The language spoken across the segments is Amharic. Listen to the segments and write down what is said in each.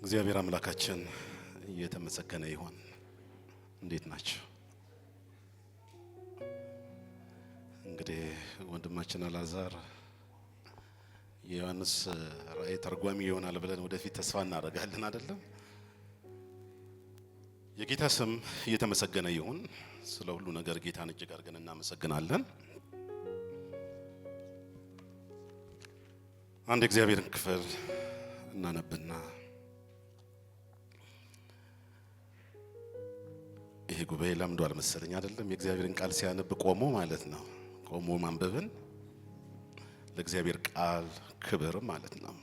እግዚአብሔር አምላካችን እየተመሰገነ ይሁን። እንዴት ናችሁ? እንግዲህ ወንድማችን አላዛር የዮሐንስ ራእይ ተርጓሚ ይሆናል ብለን ወደፊት ተስፋ እናደርጋለን አይደለም? የጌታ ስም እየተመሰገነ ይሁን። ስለ ሁሉ ነገር ጌታን እጅግ አድርገን እናመሰግናለን። አንድ እግዚአብሔርን ክፍል እናነብና ይሄ ጉባኤ ለምዷል መሰለኝ አይደለም? የእግዚአብሔርን ቃል ሲያነብ ቆሞ ማለት ነው። ቆሞ ማንበብን ለእግዚአብሔር ቃል ክብር ማለት ነው።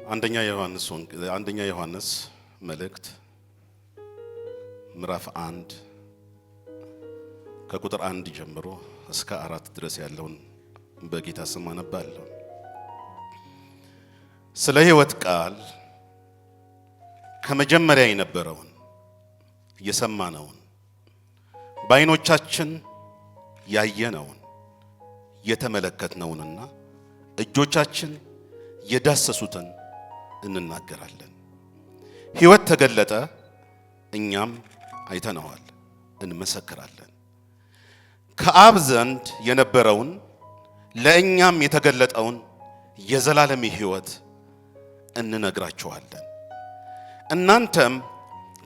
አንደኛ ዮሐንስ መልእክት ምዕራፍ 1 ከቁጥር 1 ጀምሮ እስከ 4 ድረስ ያለውን በጌታ ስም አነባለሁ። ስለ ሕይወት ቃል ከመጀመሪያ የነበረውን የሰማነውን በዓይኖቻችን ያየነውን የተመለከትነውንና እጆቻችን የዳሰሱትን እንናገራለን። ሕይወት ተገለጠ፣ እኛም አይተነዋል፣ እንመሰክራለን። ከአብ ዘንድ የነበረውን ለእኛም የተገለጠውን የዘላለም ሕይወት እንነግራችኋለን። እናንተም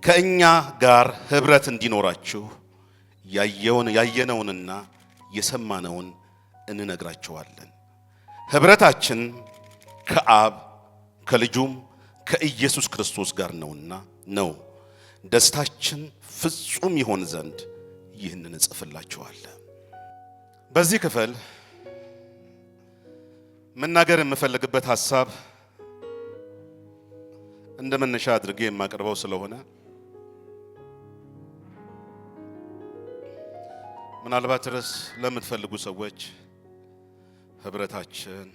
ከእኛ ጋር ኅብረት እንዲኖራችሁ ያየነውንና የሰማነውን እንነግራችኋለን። ኅብረታችን ከአብ ከልጁም ከኢየሱስ ክርስቶስ ጋር ነው። ደስታችን ፍጹም ይሆን ዘንድ ይህንን እጽፍላችኋለሁ። በዚህ ክፍል መናገር የምፈልግበት ሐሳብ እንደ መነሻ አድርጌ የማቀርበው ስለሆነ ምናልባት ርዕስ ለምትፈልጉ ሰዎች ኅብረታችን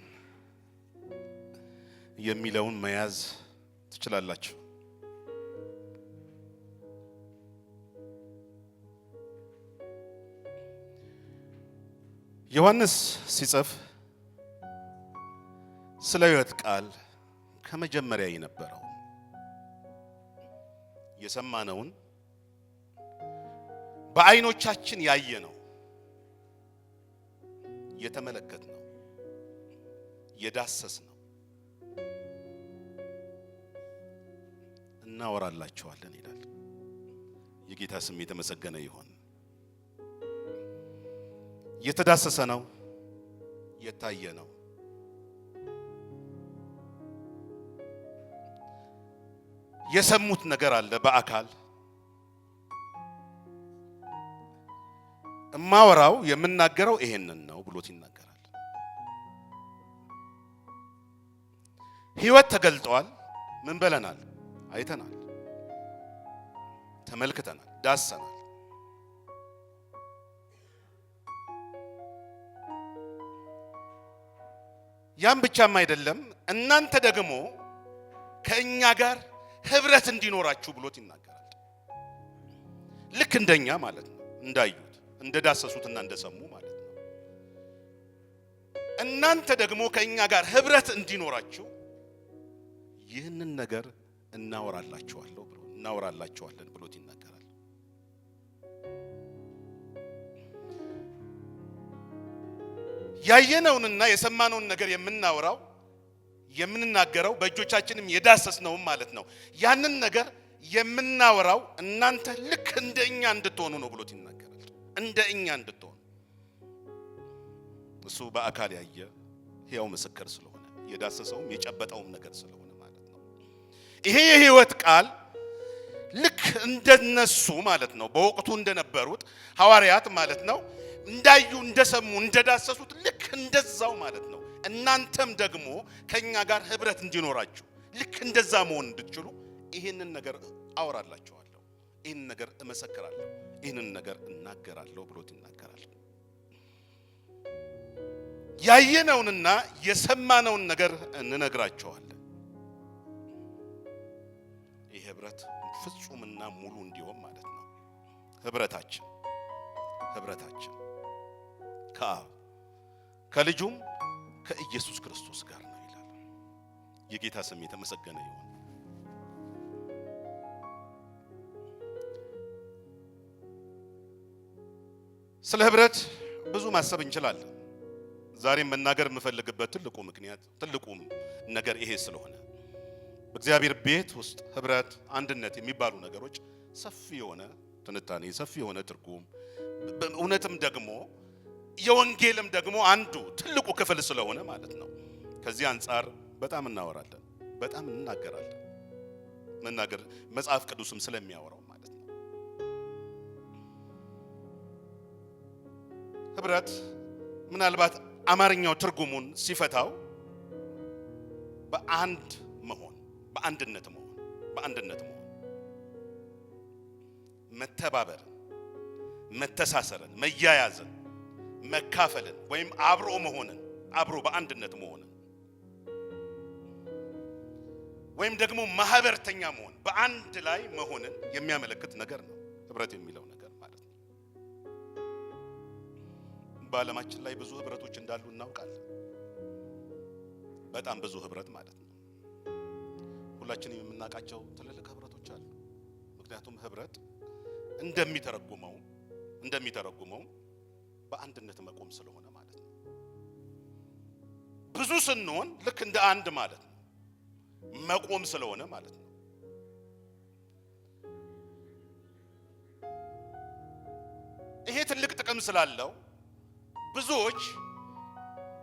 የሚለውን መያዝ ትችላላችሁ። ዮሐንስ ሲጽፍ ስለ ሕይወት ቃል ከመጀመሪያ የነበረው የሰማነውን በዓይኖቻችን ያየነው የተመለከትነው የዳሰስነው እናወራላችኋለን ይላል። የጌታ ስም የተመሰገነ ይሁን። የተዳሰሰ ነው፣ የታየ ነው። የሰሙት ነገር አለ በአካል እማወራው የምናገረው ይሄንን ነው ብሎት ይናገራል። ሕይወት ተገልጧል። ምን ብለናል? አይተናል፣ ተመልክተናል፣ ዳሰናል። ያም ብቻም አይደለም፣ እናንተ ደግሞ ከእኛ ጋር ኅብረት እንዲኖራችሁ ብሎት ይናገራል። ልክ እንደኛ ማለት ነው፣ እንዳዩት እንደዳሰሱትና እንደሰሙ ማለት ነው። እናንተ ደግሞ ከእኛ ጋር ኅብረት እንዲኖራችሁ ይህንን ነገር እናወራላችኋለን ብሎት ይናገራል። ያየነውንና የሰማነውን ነገር የምንናገረው በእጆቻችንም የዳሰስነውም ማለት ነው። ያንን ነገር የምናወራው እናንተ ልክ እንደኛ እንድትሆኑ ነው ብሎት ይናገራል። እንደኛ እንድትሆኑ እሱ በአካል ያየ ሕያው ምስክር ስለሆነ የዳሰሰውም የጨበጠውም ነገር ስለሆነ ማለት ነው። ይሄ የሕይወት ቃል ልክ እንደነሱ ማለት ነው፣ በወቅቱ እንደነበሩት ሐዋርያት ማለት ነው፣ እንዳዩ እንደሰሙ እንደዳሰሱት ልክ እንደዛው ማለት ነው። እናንተም ደግሞ ከኛ ጋር ኅብረት እንዲኖራችሁ ልክ እንደዛ መሆን እንድትችሉ ይህንን ነገር አወራላችኋለሁ፣ ይህንን ነገር እመሰክራለሁ፣ ይህንን ነገር እናገራለሁ ብሎት ይናገራል። ያየነውንና የሰማነውን ነገር እንነግራችኋለን። ይህ ኅብረት ፍጹምና ሙሉ እንዲሆን ማለት ነው። ኅብረታችን ከአብ ከልጁም ከኢየሱስ ክርስቶስ ጋር ነው ይላል። የጌታ ስም የተመሰገነ ይሁን። ስለ ህብረት ብዙ ማሰብ እንችላለን። ዛሬ መናገር የምፈልግበት ትልቁ ነገር ይሄ ስለሆነ በእግዚአብሔር ቤት ውስጥ ህብረት፣ አንድነት የሚባሉ ነገሮች ሰፊ የሆነ ትንታኔ፣ ሰፊ የሆነ ትርጉም፣ እውነትም ደግሞ የወንጌልም ደግሞ አንዱ ትልቁ ክፍል ስለሆነ ማለት ነው። ከዚህ አንፃር በጣም እናወራለን፣ በጣም እንናገራለን። መናገር መጽሐፍ ቅዱስም ስለሚያወራው ማለት ነው። ህብረት ምናልባት አማርኛው ትርጉሙን ሲፈታው በአንድ መሆን፣ በአንድነት መሆን፣ መተባበርን፣ መተሳሰርን፣ መያያዝን፣ መካፈልን ወይም አብሮ መሆንን፣ አብሮ በአንድነት መሆንን ወይም ደግሞ ማህበርተኛ መሆን፣ በአንድ ላይ መሆንን የሚያመለክት ነገር ነው ህብረት የሚለው ነገር ማለት ነው። በዓለማችን ላይ ብዙ ህብረቶች እንዳሉ እናውቃለን። በጣም ብዙ ህብረት ማለት ነው። ሁላችንም የምናውቃቸው ትልልቅ ህብረቶች አሉ። ምክንያቱም ህብረት እንደሚተረጉመው በአንድነት መቆም ስለሆነ ማለት ነው። ብዙ ስንሆን ልክ እንደ አንድ ማለት ነው፣ መቆም ስለሆነ ማለት ነው። ይሄ ትልቅ ጥቅም ስላለው ብዙዎች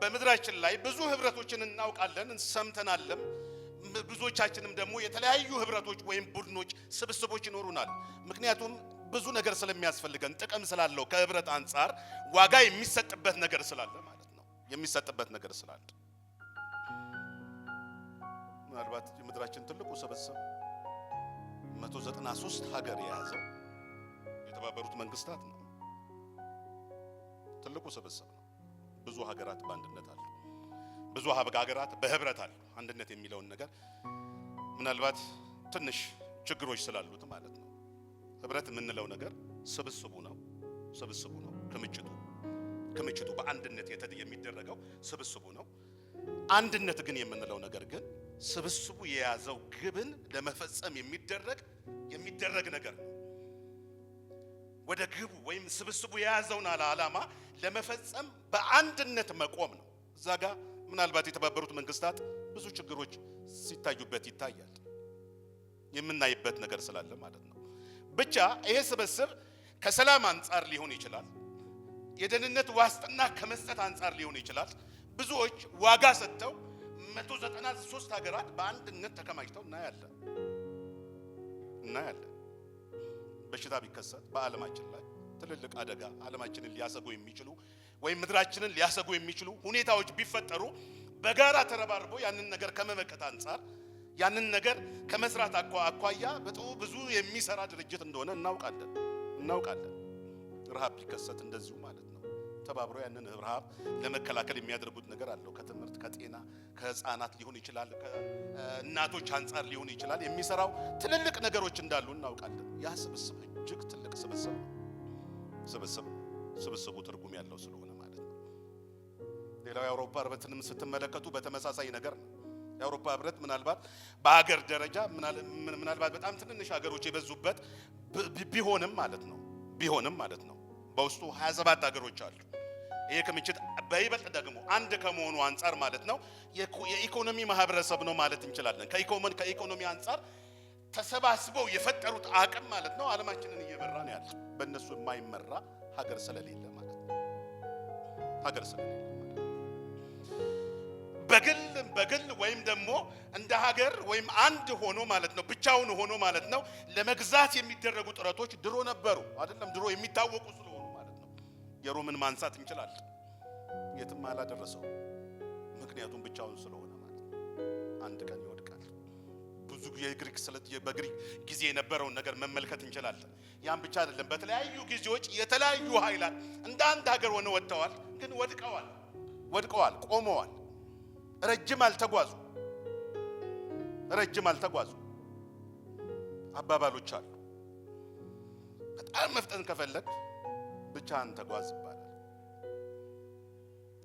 በምድራችን ላይ ብዙ ህብረቶችን እናውቃለን፣ ሰምተናልም። ብዙዎቻችንም ደግሞ የተለያዩ ህብረቶች ወይም ቡድኖች፣ ስብስቦች ይኖሩናል። ምክንያቱም ብዙ ነገር ስለሚያስፈልገን፣ ጥቅም ስላለው፣ ከህብረት አንፃር ዋጋ የሚሰጥበት ነገር ስላለ ማለት ነው። የሚሰጥበት ነገር ስላለ ምናልባት የምድራችን ትልቁ ስብስብ 193 ሀገር የያዘው የተባበሩት መንግስታት ነው። ትልቁ ስብስብ ነው። ብዙ ሀገራት በአንድነት አሉ። ብዙ ሀገራት በህብረት አሉ። አንድነት የሚለውን ነገር ምናልባት ትንሽ ችግሮች ስላሉት ማለት ነው። ህብረት የምንለው ነገር ስብስቡ ነው፣ ክምችቱ በአንድነት የሚደረገው ስብስቡ ነው። አንድነት ግን የምንለው ነገር ግን ስብስቡ የያዘው ግብን ለመፈጸም የሚደረግ ነገር ነው። ወደ ግቡ ወይም ስብስቡ የያዘውን ዓላማ ለመፈጸም በአንድነት መቆም ነው። እዛ ጋር ምናልባት የተባበሩት መንግስታት ብዙ ችግሮች ሲታዩበት ይታያል። የምናይበት ነገር ስላለ ማለት ነው። ብቻ ይሄ ስብስብ ከሰላም አንፃር ሊሆን ይችላል፣ የደህንነት ዋስትና ከመስጠት አንፃር ሊሆን ይችላል። ብዙዎች ዋጋ ሰጥተው 193 ሀገራት በአንድነት ተከማችተው እናያለን። በሽታ ቢከሰት በዓለማችን ላይ ትልልቅ አደጋ ዓለማችንን ሊያሰጉ የሚችሉ ወይም ምድራችንን ሊያሰጉ የሚችሉ ሁኔታዎች ቢፈጠሩ በጋራ ተረባርበው ያንን ነገር ከመመከት አንፃር ያንን ነገር ከመስራት አኳያ ብዙ የሚሰራ ድርጅት እንደሆነ እናውቃለን። ረሃብ ቢከሰት እንደዚሁ ማለት ነው። ተባብረው ያንን ረሃብ ለመከላከል የሚያደርጉት ነገር አለው። ከትምህርት፣ ከጤና፣ ከህፃናት ሊሆን ይችላል፣ ከእናቶች አንፃር ሊሆን ይችላል። የሚሰራው ትልልቅ ነገሮች እንዳሉ እናውቃለን። ያ ስብስብ እጅግ ትልቅ ስብስቡ ትርጉም ያለው ስለሆነ ማለት ነው። ሌላው የአውሮፓ ህብረትንም ስትመለከቱ በተመሳሳይ ነገር ነው። የአውሮፓ ህብረት ምናልባት በሀገር ደረጃ ምናልባት በጣም ትንንሽ ሀገሮች የበዙበት ቢሆንም ማለት ነው በውስጡ 27 ሀገሮች አሉ። ይሄ ክምችት በይበልጥ ደግሞ አንድ ከመሆኑ አንፃር ማለት ነው የኢኮኖሚ ማህበረሰብ ነው ማለት እንችላለን። ከኢኮኖሚ አንፃር ተሰባስበው የፈጠሩት አቅም ማለት ነው ዓለማችንን እየመራ ነው ያለው። በእነሱ የማይመራ ሀገር ስለሌለ ማለት ነው። በግል ወይም ደግሞ እንደ ሀገር ወይም አንድ ሆኖ ማለት ነው ብቻውን ሆኖ ማለት ነው ለመግዛት የሚደረጉ ጥረቶች ድሮ ነበሩ አይደለም? ድሮ የሚታወቁ ስለሆኑ ማለት ነው። የሮምን ማንሳት እንችላለን። የትም አላደረሰው፣ ምክንያቱም ብቻውን ስለሆነ ማለት ነው። አንድ ቀን ይወድቃል። ብዙ በግሪክ ጊዜ የነበረውን ነገር መመልከት እንችላለን። ያን ብቻ አይደለም፣ በተለያዩ ጊዜዎች የተለያዩ ኃይላት እንደ አንድ ሀገር ሆነው ወጥተዋል፣ ግን ወድቀዋል፣ ቆመዋል። ረጅም አልተጓዙ አባባሎች አሉ። በጣም መፍጠን ከፈለግ ብቻህን ተጓዝ ይባላል።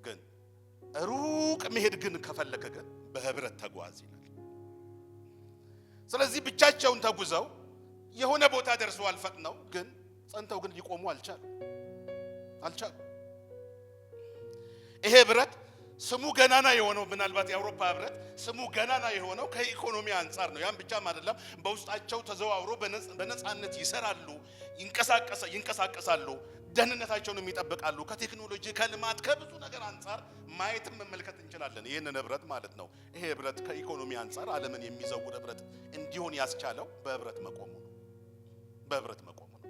ግን ሩቅ መሄድ ግን ከፈለከ ግን በህብረት ተጓዝ ይላል። ስለዚህ ብቻቸውን ተጉዘው የሆነ ቦታ ደርሰዋል ፈጥነው፣ ግን ጸንተው ግን ሊቆሙ አልቻሉ። ይሄ ህብረት ስሙ ገናና የሆነው ምናልባት የአውሮፓ ህብረት ስሙ ገናና የሆነው ከኢኮኖሚ አንፃር ነው። ያን ብቻም አይደለም፣ በውስጣቸው ተዘዋውሮ በነፃነት ይሰራሉ፣ ይንቀሳቀሳሉ፣ ደህንነታቸውን ይጠብቃሉ። ከቴክኖሎጂ ከልማት ከብዙ ነገር አንፃር ማየትም መመልከት እንችላለን ይሄንን ህብረት ማለት ነው። ይሄ ህብረት ከኢኮኖሚ አንፃር ዓለምን የሚዘውር ህብረት እንዲሆን ያስቻለው በህብረት መቆሙ ነው። በህብረት መቆሙ ነው።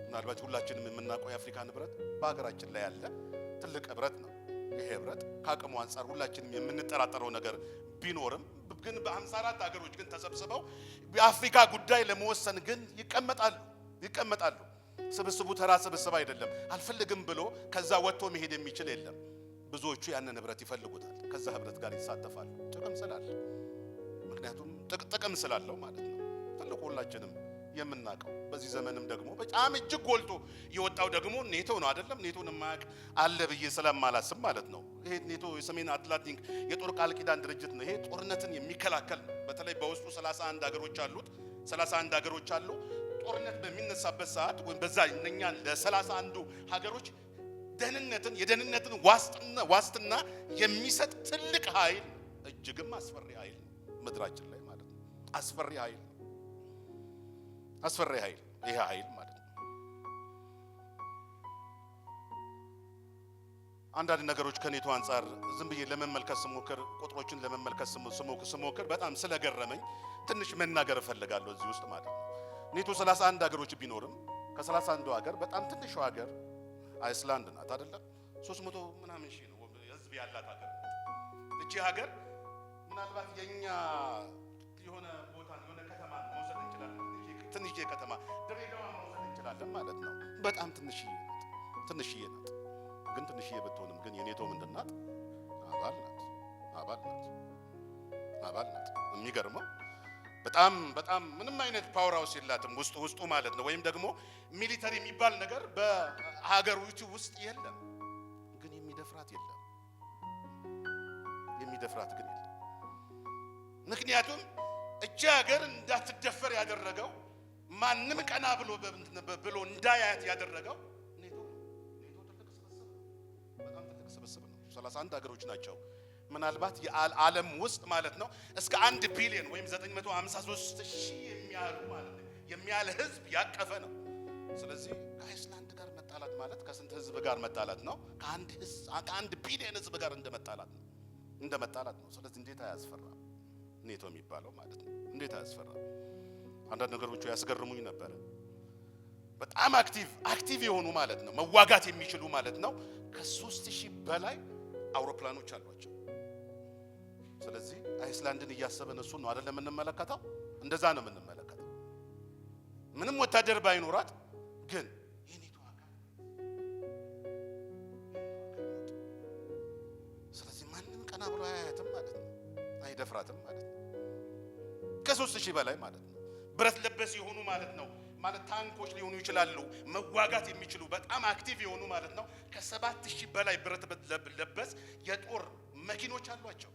ምናልባት ሁላችንም የምናውቀው የአፍሪካን ህብረት በሀገራችን ላይ ያለ ትልቅ ህብረት ነው። ይሄ ህብረት ከአቅሙ አንፃር ሁላችንም የምንጠራጠረው ነገር ቢኖርም ግን በ54 ሀገሮች ግን ተሰብስበው በአፍሪካ ጉዳይ ለመወሰን ግን ይቀመጣሉ። ስብስቡ ተራ ስብስብ አይደለም። አልፈልግም ብሎ ከዛ ወጥቶ መሄድ የሚችል የለም። ብዙዎቹ ያንን ህብረት ይፈልጉታል። ከዛ ህብረት ጋር ይሳተፋሉ። ምክንያቱም ጥቅም ስላለው ማለት ነው። ትልቁ ሁላችንም የምናውቀው በዚህ ዘመንም ደግሞ በጣም እጅግ ጎልቶ የወጣው ደግሞ ኔቶ ነው አይደለም? ኔቶን የማያውቅ አለ ብዬ ስለማላስብ ማለት ነው። ይሄ ኔቶ የሰሜን አትላንቲክ የጦር ቃል ኪዳን ድርጅት ነው። ይሄ ጦርነትን የሚከላከል ነው። በተለይ በውስጡ 31 ሀገሮች አሉት። 31 ሀገሮች አሉ። ጦርነት በሚነሳበት ሰዓት ወይም በዛ እነኛ ለ31 ሀገሮች የደህንነትን ዋስትና የሚሰጥ ትልቅ ኃይል፣ እጅግም አስፈሪ ኃይል ምድራችን ላይ ማለት ነው። አስፈሪ ኃይል ይሄ ኃይል ማለት ነው። አንዳንድ ነገሮች ከኔቶ አንፃር ዝም ብዬ ለመመልከት ስሞክር፣ ቁጥሮችን ለመመልከት ስሞክር በጣም ስለገረመኝ ትንሽ መናገር እፈልጋለሁ እዚህ ውስጥ ማለት ነው። ኔቶ 31 ሀገሮች ቢኖርም ከ31 ሀገር በጣም ትንሿ ሀገር አይስላንድ ናት አይደለም? 300 ምናምን ሺህ ነው ህዝብ ያላት ሀገር። እቺ ሀገር ምናልባት የኛ የሆነ ቦታ የሆነ ከተማ መውሰድ እንችላለን። ትንሽዬ ከተማ ድሬዳዋ መውሰድ እንችላለን ማለት ነው። በጣም ትንሽዬ ናት። ግን ትንሽዬ ብትሆንም ግን የኔቶ ምንድን ናት? አባል ናት። የሚገርመው በጣም ምንም አይነት ፓወር ሃውስ የላትም ውስጡ ማለት ነው። ወይም ደግሞ ሚሊተሪ የሚባል ነገር በሀገሮቹ ውስጥ የለም። ግን የሚደፍራት ግን የለም። ምክንያቱም እቺ ሀገር እንዳትደፈር ያደረገው ማንም ቀና ብሎ እንዳያት ያደረገው ኔቶ በጣም ትልቅ ስብስብ ነው። 31 ሀገሮች ናቸው። ምናልባት የዓለም ውስጥ ማለት ነው እስከ 1 ቢሊዮን ወይም 953 ሺህ የሚያህል ህዝብ ያቀፈ ነው። ስለዚህ ከአይስላንድ ጋር መጣላት ማለት ከስንት ህዝብ ጋር መጣላት ነው? ከአንድ ቢሊዮን ህዝብ ጋር እንደመጣላት ነው። ስለዚህ እንዴት አያስፈራ ኔቶ የሚባለው ማለት ነው። እንዴት አያስፈራ። አንዳንድ ነገሮች ያስገርሙኝ ነበር። በጣም አክቲቭ የሆኑ ማለት ነው፣ መዋጋት የሚችሉ ማለት ነው። ከ3000 በላይ አውሮፕላኖች አሏቸው። ስለዚህ አይስላንድን እያሰበን እሱ ነው አይደለም የምንመለከተው? እንደዛ ነው የምንመለከተው። ምንም ወታደር ባይኖራት ግን የኔቶ አካል። ስለዚህ ማንም ቀና ብሎ አያያትም ማለት ነው፣ አይደፍራትም ማለት ነው። ከ3000 በላይ ማለት ነው ብረት ለበስ የሆኑ ማለት ነው። ማለት ታንኮች ሊሆኑ ይችላሉ፣ መዋጋት የሚችሉ በጣም አክቲቭ የሆኑ ማለት ነው። ከ7000 በላይ ብረት ለበስ የጦር መኪኖች አሏቸው።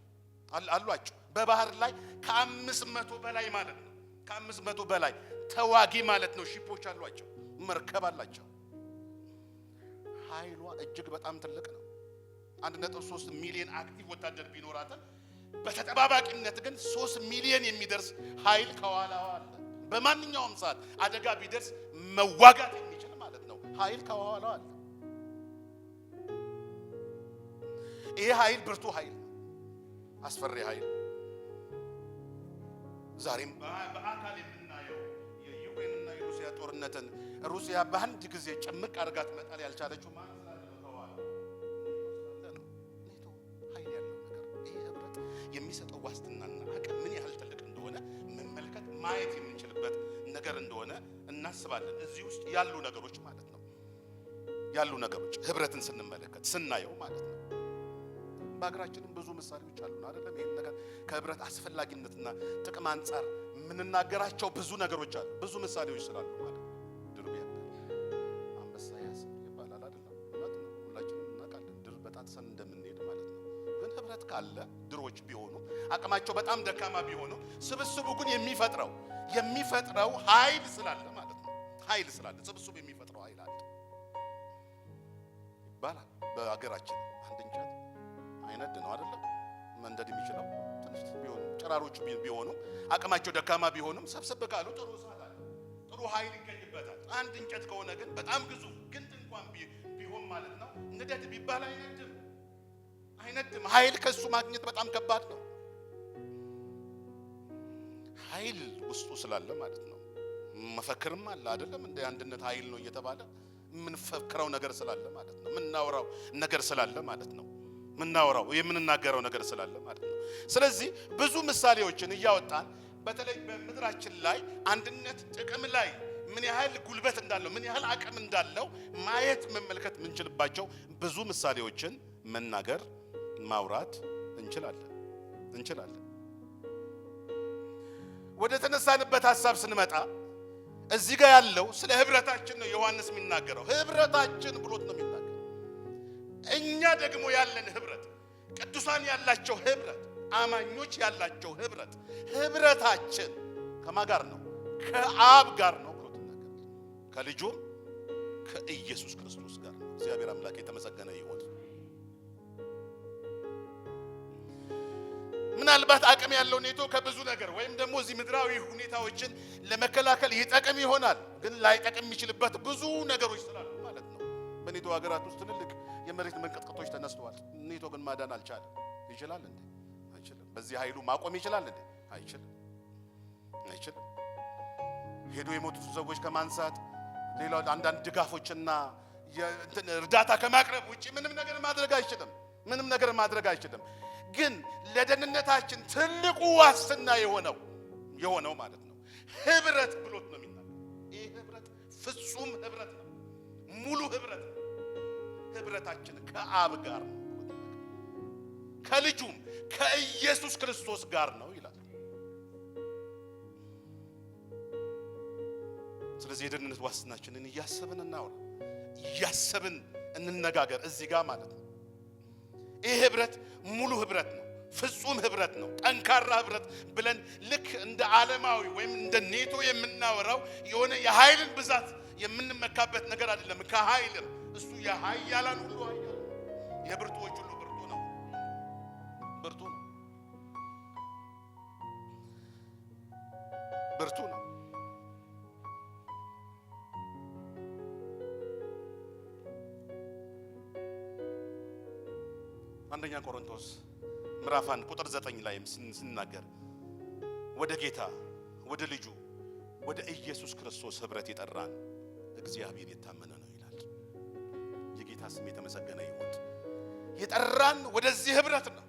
በባህር ላይ ከ500 በላይ ማለት ነው። ከ500 በላይ ተዋጊ ማለት ነው ሺፖች አሏቸው፣ መርከብ አላቸው። ኃይሏ እጅግ በጣም ትልቅ ነው። 1.3 ሚሊዮን አክቲቭ ወታደር ቢኖራትም በተጠባባቂነት ግን 3 ሚሊዮን የሚደርስ ኃይል ከኋላዋ አለ። በማንኛውም ሰዓት አደጋ ቢደርስ መዋጋት የሚችል ማለት ነው ኃይል ከኋላዋ አለ። ይሄ ኃይል ብርቱ ኃይል፣ አስፈሪ ኃይል። ዛሬም በአካል የምናየው የዩክሬንና የሩሲያ ጦርነትን ሩሲያ በአንድ ጊዜ ጭምቅ አድርጋት መጣል ያልቻለችው ማለት ነው ኔቶ ኃይል ያለው ነገር። ይሄ ህብረት የሚሰጠው ዋስትናና አቅም ምን ያህል ትልቅ እንደሆነ መመልከት ማየት የምንችልበት ነገር እንደሆነ እናስባለን። እዚህ ውስጥ ያሉ ነገሮች ማለት ነው ነገሮች ህብረትን ስንመለከት ስናየው ማለት ነው። በአገራችንም ብዙ ምሳሌዎች አሉን አይደለም? ይሄን ነገር ከህብረት አስፈላጊነትና ጥቅም አንፃር የምንናገራቸው ብዙ ነገሮች አሉ፣ ብዙ ምሳሌዎች ስላሉ ማለት ነው። ድር ቢያብር አንበሳ ያስር ይባላል አይደለም? ሁላችንም እናውቃለን ድር በጣጥሰን እንደምንሄድ ማለት ነው። ካለ ድሮች ቢሆኑ አቅማቸው በጣም ደካማ ቢሆኑ ስብስቡ ግን የሚፈጥረው ኃይል ስላለ ማለት ነው። ኃይል ስላለ ስብስቡ የሚፈጥረው ኃይል አለ ይባላል። በአገራችን አንድ እንጨት አይነድ ነው አይደለም መንደድ የሚችለው ትንሽ ቢሆኑ ጨራሮቹ ቢሆኑ አቅማቸው ደካማ ቢሆኑም ሰብሰብ ካሉ ጥሩ እሳት አለ፣ ጥሩ ኃይል ይገኝበታል። አንድ እንጨት ከሆነ ግን በጣም ግዙፍ ግንድ እንኳን ቢሆን ማለት ነው ንደድ ቢባል አይነድም። ኃይል ከሱ ማግኘት በጣም ከባድ ነው። ኃይል ውስጡ ስላለ ማለት ነው። መፈክርም አለ አይደለም እንደ አንድነት ኃይል ነው እየተባለ የምንፈክረው ነገር ስላለ ማለት ነው። የምናወራው ነገር ስላለ ማለት ነው። የምንናገረው ነገር ስላለ ማለት ነው። ስለዚህ ብዙ ምሳሌዎችን እያወጣን በተለይ በምድራችን ላይ አንድነት ጥቅም ላይ ምን ያህል ጉልበት እንዳለው ምን ያህል አቅም እንዳለው ማየት መመልከት የምንችልባቸው ብዙ ምሳሌዎችን መናገር ማውራት እንችላለን። ወደ ተነሳንበት ሐሳብ ስንመጣ እዚህ ጋር ያለው ስለ ህብረታችን ነው ዮሐንስ የሚናገረው። ህብረታችን ብሎት ነው የሚናገረው። እኛ ደግሞ ያለን ህብረት፣ ቅዱሳን ያላቸው ህብረት፣ አማኞች ያላቸው ህብረታችን ከማን ጋር ነው? ከአብ ጋር ነው ብሎት ይናገራል። ከልጁም ከኢየሱስ ክርስቶስ ጋር ነው። እግዚአብሔር አምላክ የተመሰገነ ይሁን። ምናልባት አቅም ያለው ኔቶ ከብዙ ነገር ወይም ደግሞ እዚህ ምድራዊ ሁኔታዎችን ለመከላከል ይጠቅም ይሆናል። ግን ላይጠቅም የሚችልበት ብዙ ነገሮች ስላሉ ማለት ነው። በኔቶ ሀገራት ውስጥ ትልልቅ የመሬት መንቀጥቀጦች ተነስተዋል። ኔቶ ግን ማዳን አልቻለም። ይችላል እንዴ? አይችልም። በዚህ ኃይሉ ማቆም ይችላል እንዴ? አይችልም። ሄዶ የሞቱት ሰዎች ከማንሳት ሌላው አንዳንድ ድጋፎችና እርዳታ ከማቅረብ ውጪ ምንም ነገር ማድረግ አይችልም። ግን ለደህንነታችን ትልቁ ዋስትና የሆነው ማለት ነው ህብረት ብሎት ነው የሚናገረው። ይህ ህብረት ፍጹም ህብረት ነው፣ ሙሉ ህብረት ነው። ህብረታችን ከአብ ጋር ነው፣ ከልጁም ከኢየሱስ ክርስቶስ ጋር ነው ይላል። ስለዚህ የደህንነት ዋስትናችንን እያሰብን እናውራ፣ እያሰብን እንነጋገር እዚህ ጋር ማለት ነው። ይህ ህብረት ሙሉ ህብረት ነው፣ ፍጹም ህብረት ነው፣ ጠንካራ ህብረት ብለን ልክ እንደ ዓለማዊ ወይም እንደ ኔቶ የምናወራው የሆነ የኃይልን ብዛት የምንመካበት ነገር አይደለም። ከኃይልም እሱ የኃያላን ሁሉ ኃያል ነው፣ የብርቱዎች ሁሉ ብርቱ ነው። አንደኛ ቆሮንቶስ ምዕራፍ 1 ቁጥር 9 ላይ ስንናገር ወደ ጌታ ወደ ልጁ ወደ ኢየሱስ ክርስቶስ ህብረት የጠራን እግዚአብሔር የታመነ ነው ይላል። የጌታ ስም የተመሰገነ ይሁን። የጠራን ወደዚህ ህብረት ነው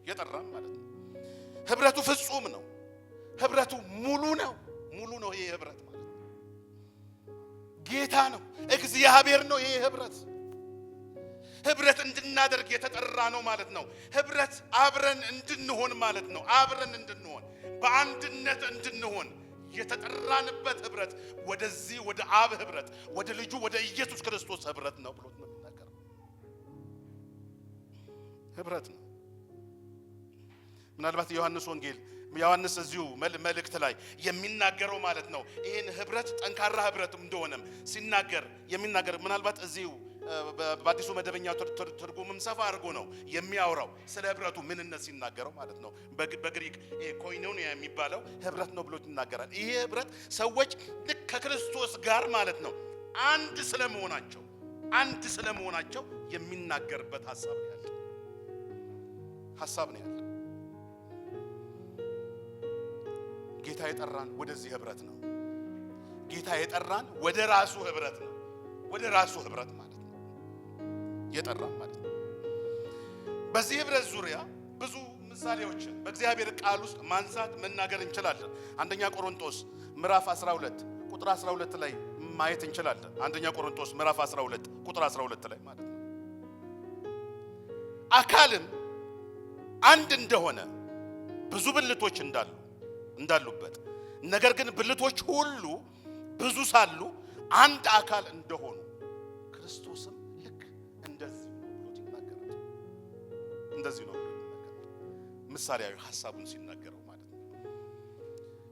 የጠራን ማለት ነው። ህብረቱ ፍጹም ነው፣ ህብረቱ ሙሉ ነው። ይሄ ህብረት ማለት ነው ጌታ ነው፣ እግዚአብሔር ነው። ይሄ ህብረት እንድናደርግ የተጠራ ነው ማለት ነው። ህብረት አብረን እንድንሆን ማለት ነው። አብረን እንድንሆን በአንድነት እንድንሆን የተጠራንበት ህብረት ወደዚህ ወደ አብ ህብረት ወደ ልጁ ወደ ኢየሱስ ክርስቶስ ህብረት ነው ብሎት ነው የሚናገረው። ህብረት ነው። ምናልባት ዮሐንስ እዚሁ መልእክት ላይ የሚናገረው ማለት ነው ይህን ህብረት ጠንካራ ህብረት እንደሆነም የሚናገር ምናልባት እዚሁ በአዲሱ መደበኛ ትርጉምም ሰፋ አድርጎ ነው የሚያወራው ስለ ህብረቱ ምንነት ሲናገረው ማለት ነው። በግሪክ ኮይኖኒያ የሚባለው ህብረት ነው ብሎ ይናገራል። ይሄ ህብረት ሰዎች ልክ ከክርስቶስ ጋር ማለት ነው አንድ ስለመሆናቸው የሚናገርበት ሐሳብ ነው ያለው። ጌታ የጠራን ወደዚህ ህብረት ነው። ጌታ የጠራን ወደ ራሱ ህብረት ነው። ወደ ራሱ ህብረት ማለት ነው የጠራን ማለት ነው። በዚህ ህብረት ዙሪያ ብዙ ምሳሌዎችን በእግዚአብሔር ቃል ውስጥ ማንሳት መናገር እንችላለን። አንደኛ ቆሮንቶስ ምዕራፍ 12 ቁጥር 12 ላይ ማየት እንችላለን። አንደኛ ቆሮንቶስ ምዕራፍ 12 ቁጥር 12 ላይ ማለት ነው አካልም አንድ እንደሆነ ብዙ ብልቶች እንዳሉበት ነገር ግን ብልቶች ሁሉ ብዙ ሳሉ አንድ አካል እንደሆኑ ክርስቶስም ልክ እንደዚህ ነው ብሎ ይናገራል። ምሳሌያዊ ሐሳቡን ሲናገረው ማለት ነው።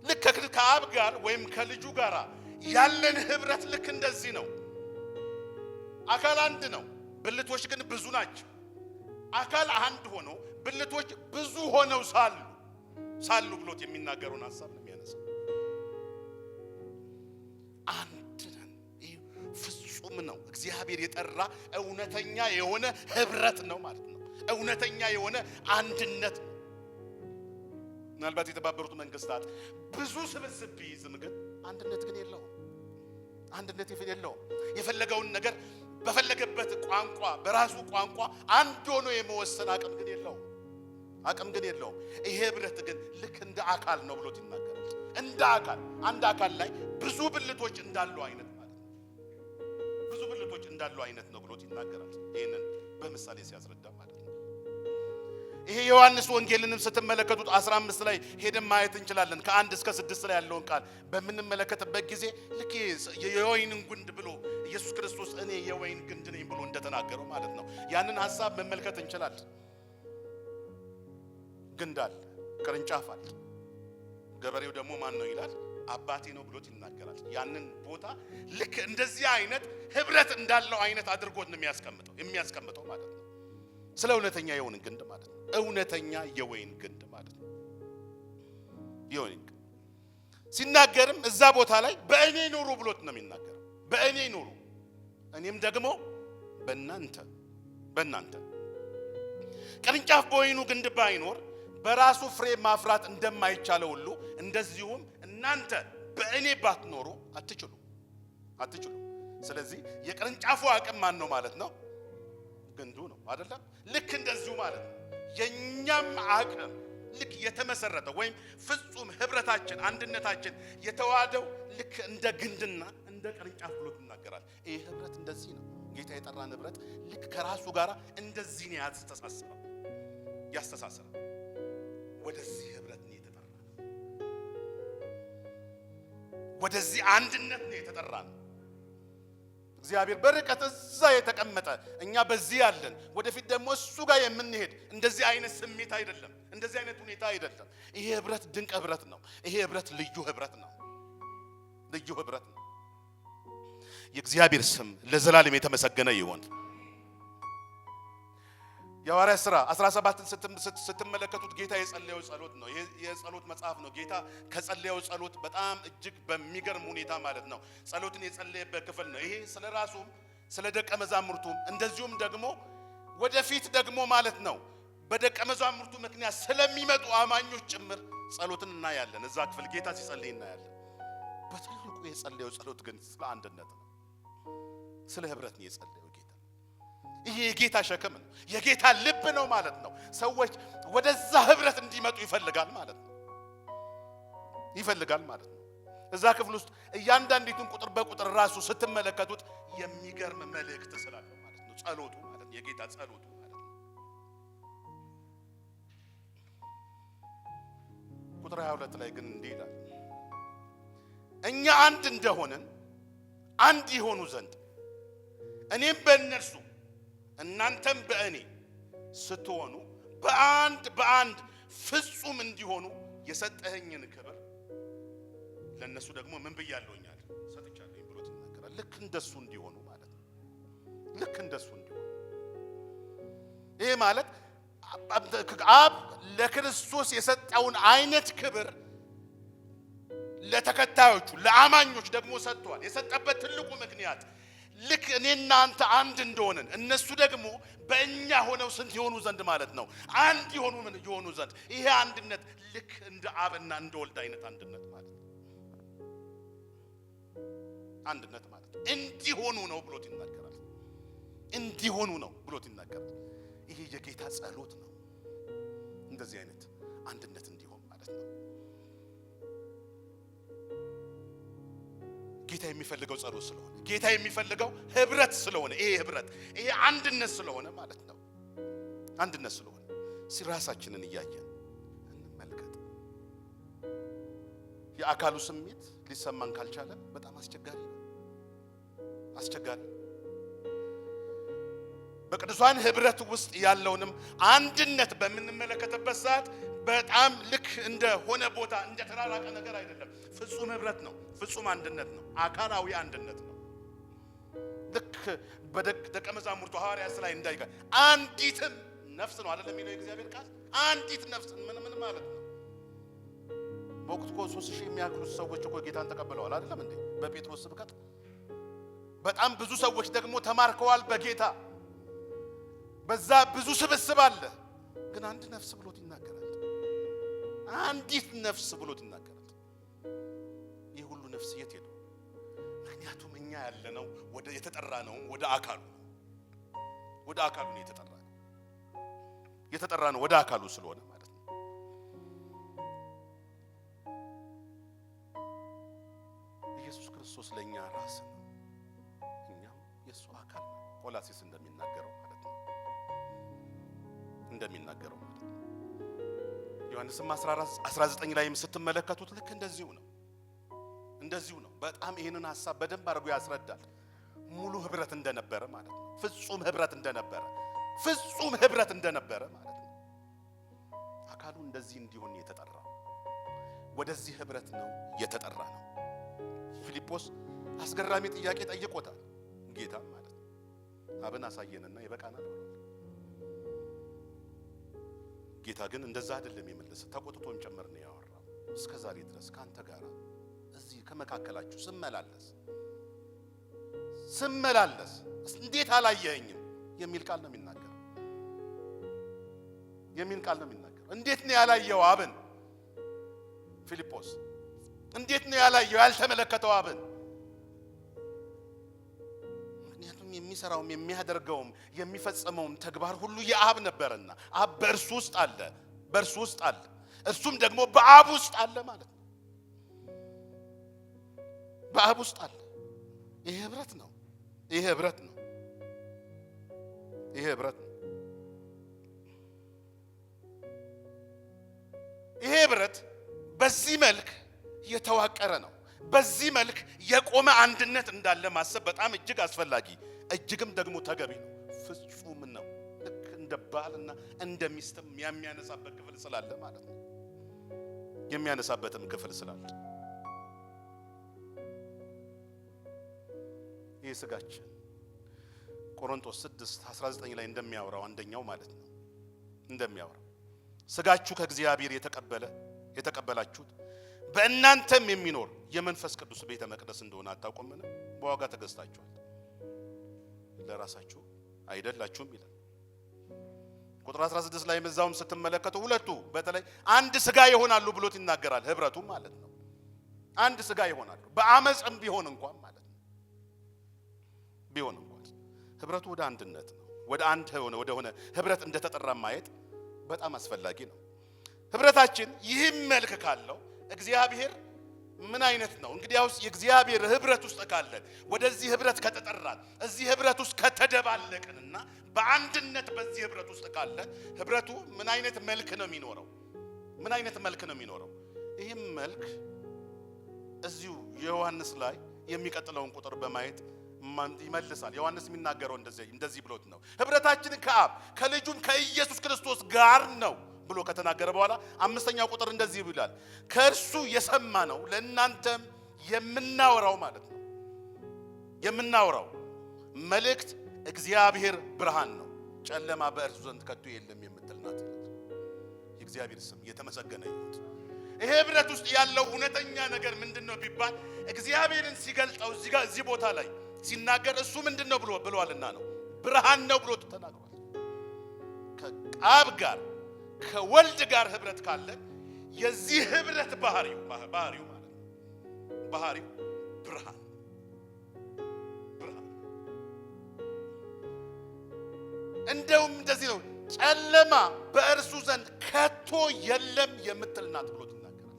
ልክ ከአብ ጋር ወይም ከልጁ ጋር ያለን ህብረት ልክ እንደዚህ ነው። አካል አንድ ነው፣ ብልቶች ግን ብዙ ናቸው። አካል አንድ ሆኖ ብልቶች ብዙ ሆነው ሳሉ ብሎት የሚናገሩን ሐሳብ ነው የሚያነሳው። አንድ ነን። ይህ ፍጹም ነው። እግዚአብሔር የጠራ እውነተኛ የሆነ ህብረት ነው ማለት ነው። እውነተኛ የሆነ አንድነት ነው። ምናልባት የተባበሩት መንግስታት ብዙ ስብስብ ቢይዝም ግን አንድነት ግን የለውም። አንድነት የለውም። የፈለገውን ነገር በፈለገበት ቋንቋ በራሱ ቋንቋ አንድ ሆኖ የመወሰን አቅም ግን የለውም። ይሄ ህብረት ግን ልክ እንደ አካል ነው ብሎት ይናገራል። እንደ አካል አንድ አካል ላይ ብዙ ብልቶች እንዳሉ አይነት ማለት ነው። ብዙ ብልቶች እንዳሉ አይነት ነው ብሎት ይናገራል። ይሄንን በምሳሌ ሲያስረዳ ማለት ነው። ይሄ ዮሐንስ ወንጌልንም ስትመለከቱት 15 ላይ ሄደን ማየት እንችላለን። ከ1 እስከ 6 ላይ ያለውን ቃል በምንመለከትበት ጊዜ ልክ የወይንን ግንድ ብሎ ኢየሱስ ክርስቶስ እኔ የወይን ግንድ ነኝ ብሎ እንደተናገረው ማለት ነው። ያንን ሐሳብ መመልከት እንችላለን። ግንድ አለ፣ ቅርንጫፍ አለ። ገበሬው ደግሞ ማን ነው ይላል? አባቴ ነው ብሎት ይናገራል። ያንን ቦታ ልክ እንደዚህ አይነት ህብረት እንዳለው አይነት አድርጎት ነው የሚያስቀምጠው ማለት ነው። ስለ እውነተኛ የወይን ግንድ ማለት ነው። እውነተኛ የወይን ግንድ ማለት ነው። የወይን ግንድ ሲናገርም እዛ ቦታ ላይ በእኔ ኑሩ ብሎት ነው የሚናገረው። በእኔ ኑሩ እኔም ደግሞ በእናንተ። ቅርንጫፍ በወይኑ ግንድ ባይኖር በራሱ ፍሬ ማፍራት እንደማይቻለው ሁሉ እንደዚሁም እናንተ በእኔ ባትኖሩ አትችሉ። ስለዚህ የቅርንጫፉ አቅም ማን ነው ማለት ነው? ግንዱ ነው አይደለም? ልክ እንደዚሁ ማለት ነው። የኛም አቅም ልክ የተመሰረተው ወይም ፍጹም ህብረታችን አንድነታችን የተዋደው ልክ እንደ ግንድና እንደ ቅርንጫፍ ብሎ ይናገራል። ይሄ ህብረት እንደዚህ ነው። ጌታ የጠራን ህብረት ልክ ከራሱ ጋር እንደዚህ ነው ያስተሳሰረ። ወደዚህ ህብረት ነው የተጠራ፣ ወደዚህ አንድነት ነው የተጠራ። እግዚአብሔር በርቀት እዛ የተቀመጠ እኛ በዚህ ያለን ወደፊት ደግሞ እሱ ጋር የምንሄድ እንደዚህ አይነት ስሜት አይደለም፣ እንደዚህ አይነት ሁኔታ አይደለም። ይሄ ህብረት ድንቅ ህብረት ነው። ይሄ ህብረት ልዩ ህብረት ነው። የእግዚአብሔር ስም ለዘላለም የተመሰገነ ይሁን። የሐዋርያት ሥራ 17ን ስትመለከቱት ጌታ የጸለየው ጸሎት ነው። የጸሎት መጽሐፍ ነው። ጌታ ከጸለየው ጸሎት በጣም እጅግ በሚገርም ሁኔታ ማለት ነው ጸሎትን የጸለየበት ክፍል ነው። ይሄ ስለ ራሱም ስለ ደቀ መዛሙርቱም እንደዚሁም ደግሞ ወደፊት ደግሞ ማለት ነው በደቀ መዛሙርቱ ምክንያት ስለሚመጡ አማኞች ጭምር ጸሎትን እናያለን። እዛ ክፍል ጌታ ሲጸልይ እናያለን። በትልቁ የጸለየው ጸሎት ግን ስለ አንድነት ነው፣ ስለ ህብረት ነው የጸለየው ጌታ። ይሄ የጌታ ሸክም ነው፣ የጌታ ልብ ነው ማለት ነው። ሰዎች ወደዛ ህብረት እንዲመጡ ይፈልጋል ማለት ነው። እዛ ክፍል ውስጥ እያንዳንዲቱን ቁጥር በቁጥር ራሱ ስትመለከቱት የሚገርም መልእክት ስላለው ማለት ነው። ጸሎቱ ማለት ነው፣ የጌታ ጸሎቱ ማለት ነው። ቁጥር 22 ላይ ግን እንዲህ ይላል፣ እኛ አንድ እንደሆንን አንድ ይሆኑ ዘንድ እኔም በእነርሱ እናንተም በእኔ ስትሆኑ በአንድ ፍጹም እንዲሆኑ የሰጠኸኝን ክብር ለነሱ ደግሞ ምን ብያለሁኛል ሰጥቻለሁ ብሎ ተናገረ። ልክ እንደሱ እንዲሆኑ ማለት ነው። ልክ እንደሱ እንዲሆኑ ይሄ ማለት አብ ለክርስቶስ የሰጠውን አይነት ክብር ለተከታዮቹ ለአማኞች ደግሞ ሰጥቷል። የሰጠበት ትልቁ ምክንያት ልክ እኔና አንተ አንድ እንደሆነን እነሱ ደግሞ በእኛ ሆነው ስንት ይሆኑ ዘንድ ማለት ነው አንድ ይሆኑ ዘንድ። ይሄ አንድነት ልክ እንደ አብና እንደ ወልድ አይነት አንድነት ማለት ነው። አንድነት ማለት እንዲሆኑ ነው ብሎት ይናገራል። እንዲሆኑ ነው ብሎት ይናገራል። ይሄ የጌታ ጸሎት ነው። እንደዚህ አይነት አንድነት እንዲሆን ማለት ነው። ጌታ የሚፈልገው ጸሎት ስለሆነ፣ ጌታ የሚፈልገው ህብረት ስለሆነ፣ ይሄ ህብረት ይሄ አንድነት ስለሆነ ማለት ነው። አንድነት ስለሆነ ራሳችንን እያየን እንመልከት። የአካሉ ስሜት ሊሰማን ካልቻለ በጣም አስቸጋሪ ነው። በቅዱሳን ህብረት ውስጥ ያለውንም አንድነት በምንመለከተበት ሰዓት በጣም ልክ እንደ ሆነ ቦታ እንደ ተራራቀ ነገር አይደለም። ፍጹም ህብረት ነው። ፍጹም አንድነት ነው። አካላዊ አንድነት ነው። ልክ በደቀ መዛሙርቱ ሐዋርያት ላይ እንዳይጋ አንዲትም ነፍስ ነው አይደለም የሚለው የእግዚአብሔር ቃል። አንዲት ነፍስ ምን ማለት ነው? በወቅቱ እኮ 3000 የሚያክሉ ሰዎች እኮ ጌታን ተቀብለዋል አይደለም እንዴ? በጴጥሮስ ስብከት በጣም ብዙ ሰዎች ደግሞ ተማርከዋል በጌታ። በዛ ብዙ ስብስብ አለ። ግን አንድ ነፍስ ብሎት ይናገራል። አንዲት ነፍስ ብሎት ይናገራል። ይህ ሁሉ ነፍስ የት ሄደ? ምክንያቱም እኛ ያለነው ወደ የተጠራነው ወደ አካሉ ነው። ወደ አካሉ ነው የተጠራነው ወደ አካሉ ስለሆነ ማለት ነው። ኢየሱስ ክርስቶስ ለኛ ራስ ነው። እኛም የሱ አካል ነው። ቆላስይስ እንደሚናገረው ማለት ነው። ዮሐንስም 14:19 ላይም ስትመለከቱት ልክ እንደዚሁ ነው። በጣም ይሄንን ሐሳብ በደንብ አድርጎ ያስረዳል። ሙሉ ህብረት እንደነበረ ማለት ነው። ፍጹም ህብረት እንደነበረ ማለት ነው። አካሉ እንደዚህ እንዲሆን የተጠራው ወደዚህ ህብረት ነው የተጠራ ነው። ፊልጶስ አስገራሚ ጥያቄ ጠይቆታል። ጌታ ማለት ነው አብን አሳየንና ይበቃናል ብሏል። ጌታ ግን እንደዛ አይደለም የመለሰ። ተቆጥቶም ጭምር ነው ያወራው። እስከ ዛሬ ድረስ ካንተ ጋር እዚህ ከመካከላችሁ ስመላለስ እንዴት አላየኸኝም የሚል ቃል ነው የሚናገረው። እንዴት ነው ያላየው አብን? ፊልጶስ እንዴት ነው ያላየው ያልተመለከተው አብን? ምክንያቱም የሚሰራውም የሚያደርገውም የሚፈጽመውም ተግባር ሁሉ የአብ ነበርና አብ በእርሱ ውስጥ አለ፣ እርሱም ደግሞ በአብ ውስጥ አለ ማለት ነው። በአብ ውስጥ አለ። ይሄ ህብረት ነው። ይሄ ህብረት በዚህ መልክ የተዋቀረ ነው። በዚህ መልክ የቆመ አንድነት እንዳለ ማሰብ በጣም እጅግ አስፈላጊ፣ እጅግም ደግሞ ተገቢ ነው። ፍጹም ነው። ልክ እንደ ባልና እንደ ሚስትም የሚያነሳበት ክፍል ስላለ ማለት ነው። የሚያነሳበትም ክፍል ስላለ ይህ ስጋችን ቆሮንቶስ 6:19 ላይ እንደሚያወራው አንደኛው ማለት ነው እንደሚያወራው ስጋችሁ ከእግዚአብሔር የተቀበላችሁት በእናንተም የሚኖር የመንፈስ ቅዱስ ቤተ መቅደስ እንደሆነ አታውቁምን? በዋጋ ተገዝታችኋል፣ ለራሳችሁ አይደላችሁም ይላል። ቁጥር 16 ላይ መዛውም ስትመለከቱ ሁለቱ በተለይ አንድ ስጋ ይሆናሉ ብሎት ይናገራል። ህብረቱ ማለት ነው አንድ ስጋ ይሆናሉ። በአመጽም ቢሆን እንኳን ማለት ነው ህብረቱ ወደ አንድነት ነው። ወደ አንድ ወደ ህብረት እንደተጠራ ማየት በጣም አስፈላጊ ነው። ህብረታችን ይህም መልክ ካለው እግዚአብሔር ምን አይነት ነው? እንግዲያውስ የእግዚአብሔር ህብረት ውስጥ ካለን ወደዚህ ህብረት ከተጠራን እዚህ ህብረት ውስጥ ከተደባለቅንና በአንድነት በዚህ ህብረት ውስጥ ካለ ህብረቱ ምን አይነት መልክ ነው የሚኖረው? ይህም መልክ እዚሁ ዮሐንስ ላይ የሚቀጥለውን ቁጥር በማየት ይመልሳል። ዮሐንስ የሚናገረው እንደዚህ ብሎት ነው። ህብረታችን ከአብ ከልጁም ከኢየሱስ ክርስቶስ ጋር ነው ብሎ ከተናገረ በኋላ አምስተኛው ቁጥር እንደዚህ ይላል፣ ከእርሱ የሰማነው ለእናንተም የምናወራው ማለት ነው። የምናወራው መልእክት እግዚአብሔር ብርሃን ነው፣ ጨለማ በእርሱ ዘንድ ከቶ የለም የምትል ናት። የእግዚአብሔር ስም የተመሰገነ ይሁን። ይሄ ህብረት ውስጥ ያለው እውነተኛ ነገር ምንድነው ቢባል እግዚአብሔርን ሲገልጠው እዚህ ቦታ ላይ ሲናገር እሱ ምንድነው ብሏልና ነው ብርሃን ነው ብሎ ተናግሯል። ከአብ ጋር ከወልድ ጋር ህብረት ካለ የዚህ ህብረት ባህሪው ማለት ነው ባህሪው ብርሃን እንደውም እንደዚህ ነው፣ ጨለማ በእርሱ ዘንድ ከቶ የለም የምትል ናት ብሎ ተናገራል።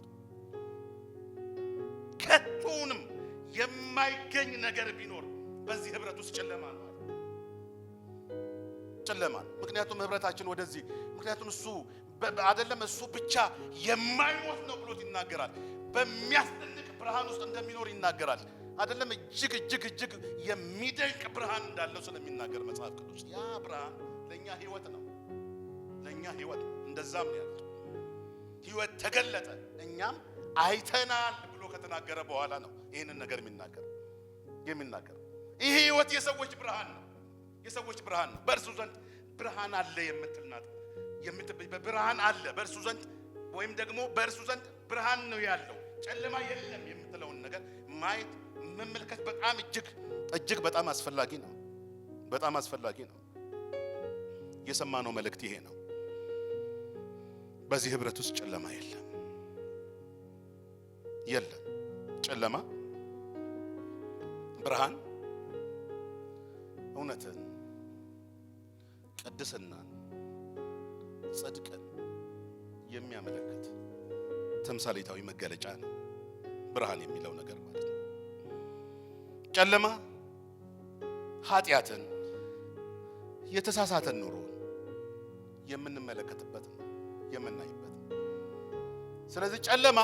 ከቶንም የማይገኝ ነገር ቢኖር በዚህ ህብረት ውስጥ ጨለማ ነው። ምክንያቱም ህብረታችን ወደዚህ ምክንያቱም እሱ አይደለም እሱ ብቻ የማይሞት ነው ብሎት ይናገራል። በሚያስደንቅ ብርሃን ውስጥ እንደሚኖር ይናገራል። አይደለም እጅግ የሚደንቅ ብርሃን እንዳለው ስለሚናገር መጽሐፍ ቅዱስ ያ ብርሃን ለኛ ህይወት ነው። እንደዛም ነው ያለው። ሕይወት ተገለጠ እኛም አይተናል ብሎ ከተናገረ በኋላ ነው ይሄንን ነገር የሚናገር። ይሄ ሕይወት የሰዎች ብርሃን ነው። የሰዎች ብርሃን ነው። በእርሱ ዘንድ ብርሃን አለ የምትል ናት። ብርሃን አለ በእርሱ ዘንድ ወይም ደግሞ በእርሱ ዘንድ ብርሃን ነው ያለው ጨለማ የለም የምትለውን ነገር ማየት መመልከት በጣም እጅግ በጣም አስፈላጊ ነው። በጣም አስፈላጊ ነው። የሰማነው መልእክት ይሄ ነው። በዚህ ህብረት ውስጥ ጨለማ የለም። ጨለማ፣ ብርሃን፣ እውነትን፣ ቅድስናን፣ ጽድቅን የሚያመለክት ተምሳሌታዊ መገለጫ ነው ብርሃን የሚለው ነገር ማለት ነው። ጨለማ ኃጢአትን፣ የተሳሳተን ኑሮን የምንመለከትበት ነው የምናይበት። ስለዚህ ጨለማ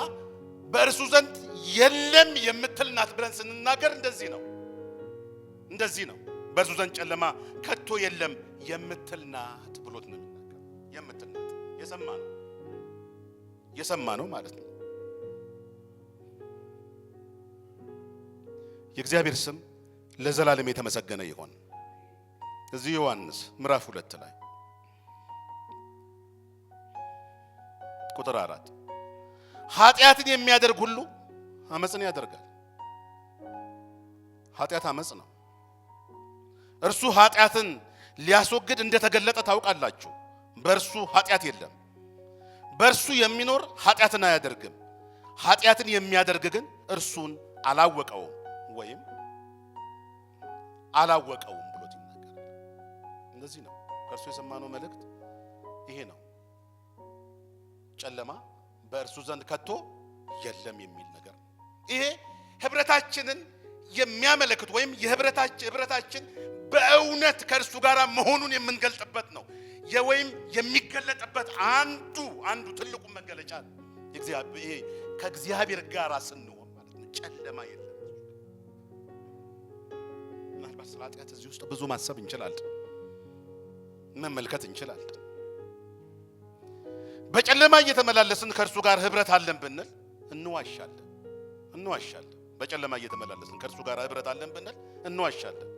በእርሱ ዘንድ የለም የምትል ናት ብለን ስንናገር እንደዚህ ነው። በእርሱ ዘንድ ጨለማ ከቶ የለም የምትል ናት ብሎት ነው የሚናገር። የምትል ናት የሰማነው ማለት ነው። የእግዚአብሔር ስም ለዘላለም የተመሰገነ ይሁን። እዚህ ዮሐንስ ምዕራፍ 2 ላይ ቁጥር 4 ኃጢአትን የሚያደርግ ሁሉ አመጽን ያደርጋል። ኃጢአት አመጽ ነው። እርሱ ኃጢአትን ሊያስወግድ እንደተገለጠ ታውቃላችሁ። በእርሱ ኃጢአት የለም። በእርሱ የሚኖር ኃጢአትን አያደርግም። ኃጢአትን የሚያደርግ ግን እርሱን አላወቀውም ብሎት ይናገራል። እንደዚህ ነው ከእርሱ የሰማነው መልእክት ይሄ ነው። ጨለማ በእርሱ ዘንድ ከቶ የለም የሚል ነገር ነው። ይሄ ህብረታችንን የሚያመለክት ወይም ህብረታችን በእውነት ከእርሱ ጋር መሆኑን የምንገልጥበት ነው። ወይም የሚገለጥበት አንዱ ትልቁ መገለጫ ነው። ይሄ ከእግዚአብሔር ጋር ስንሆን ማለት ነው። ጨለማ የለም። ምናልባት ስለ ኃጢአት እዚህ ውስጥ ብዙ ማሰብ እንችላለን፣ መመልከት እንችላለን። በጨለማ እየተመላለስን ከእርሱ ጋር ህብረት አለን ብንል እንዋሻለን። በጨለማ እየተመላለስን ከእርሱ ጋር ህብረት አለን ብንል እንዋሻለን፣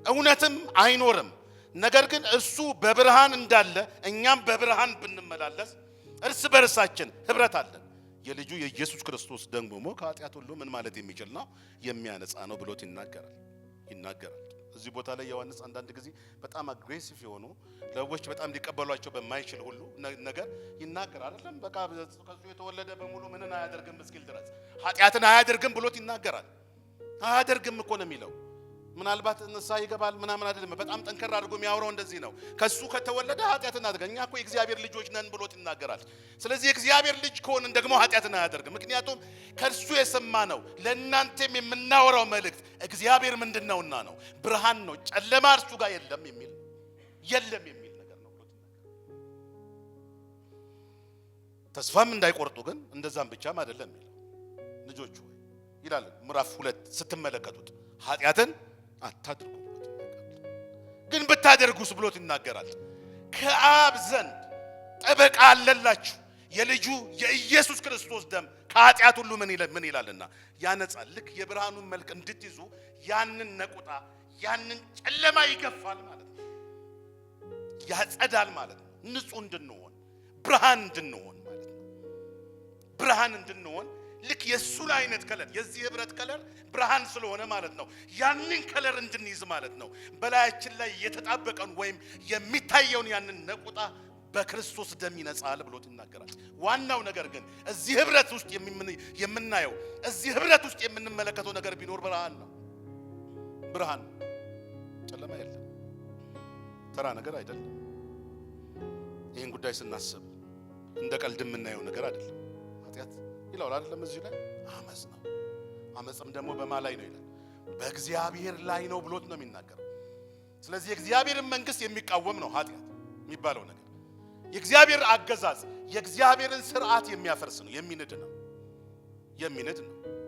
እውነትም አይኖርም። ነገር ግን እርሱ በብርሃን እንዳለ እኛም በብርሃን ብንመላለስ እርስ በርሳችን ህብረት አለን። የልጁ የኢየሱስ ክርስቶስ ደም ደግሞ ከኃጢአት ሁሉ ምን ማለት የሚችል ነው? የሚያነጻ ነው ብሎት ይናገራል። እዚህ ቦታ ላይ ዮሐንስ አንዳንድ ጊዜ በጣም አግሬሲቭ የሆኑ ለሰዎች በጣም ሊቀበሏቸው በማይችል ሁሉ ነገር ይናገራል። አይደለም በቃ ከሱ የተወለደ በሙሉ ምንን አያደርግም እስኪል ድረስ ኃጢአትን አያደርግም ብሎት ይናገራል። አያደርግም እኮ ነው የሚለው። ምናልባት ንስሐ ይገባል ምናምን አይደለም። በጣም ጠንከር አድርጎ የሚያወራው እንደዚህ ነው። ከሱ ከተወለደ ኃጢአትን አያደርግም። እኛ እኮ የእግዚአብሔር ልጆች ነን ብሎት ይናገራል። ስለዚህ የእግዚአብሔር ልጅ ከሆንን ደግሞ ኃጢአትን አያደርግም። ምክንያቱም ከሱ የሰማነው ለእናንተም የምናወራው መልእክት እግዚአብሔር ምንድነውና ነው? ብርሃን ነው። ጨለማ እርሱ ጋር የለም የሚል ነገር ነው ብሎት ተስፋም እንዳይቆርጡ ግን እንደዛም ብቻም አይደለም የሚለው ልጆች ሆይ ይላል ምዕራፍ 2 ስትመለከቱት ኃጢአትን አታድርጉ ብሎት ይናገራል። ግን ብታደርጉስ ብሎት ይናገራል። ከአብ ዘንድ ጠበቃ አለላችሁ፣ የልጁ የኢየሱስ ክርስቶስ ደም ከኃጢአት ሁሉ ምን ይላልና ያነጻል። ልክ የብርሃኑን መልክ እንድትይዙ ያንን ነቁጣ ያንን ጨለማ ይገፋል ማለት ነው። ያጸዳል ማለት ነው። ንጹህ እንድንሆን ብርሃን እንድንሆን ማለት ነው። ብርሃን እንድንሆን ልክ የሱን አይነት ከለር የዚህ ህብረት ከለር ብርሃን ስለሆነ ማለት ነው። ያንን ከለር እንድንይዝ ማለት ነው። በላያችን ላይ የተጣበቀን ወይም የሚታየውን ያንን ነቁጣ በክርስቶስ ደም ይነጻል ብሎት ይናገራል። ዋናው ነገር ግን እዚህ ህብረት ውስጥ የምናየው እዚህ ህብረት ውስጥ የምንመለከተው ነገር ቢኖር ብርሃን ነው። ብርሃን ጨለማ የለም። ተራ ነገር አይደለም። ይህን ጉዳይ ስናስብ እንደ ቀልድ የምናየው ነገር አይደለም። ኃጢአት ይላል አይደለም እዚህ ላይ አመጽ ነው። አመጽም ደግሞ በማን ላይ ነው ይላል? በእግዚአብሔር ላይ ነው ብሎት ነው የሚናገረው። ስለዚህ የእግዚአብሔርን መንግስት የሚቃወም ነው ኃጢአት የሚባለው ነገር። የእግዚአብሔር አገዛዝ የእግዚአብሔርን ስርዓት የሚያፈርስ ነው፣ የሚንድ ነው።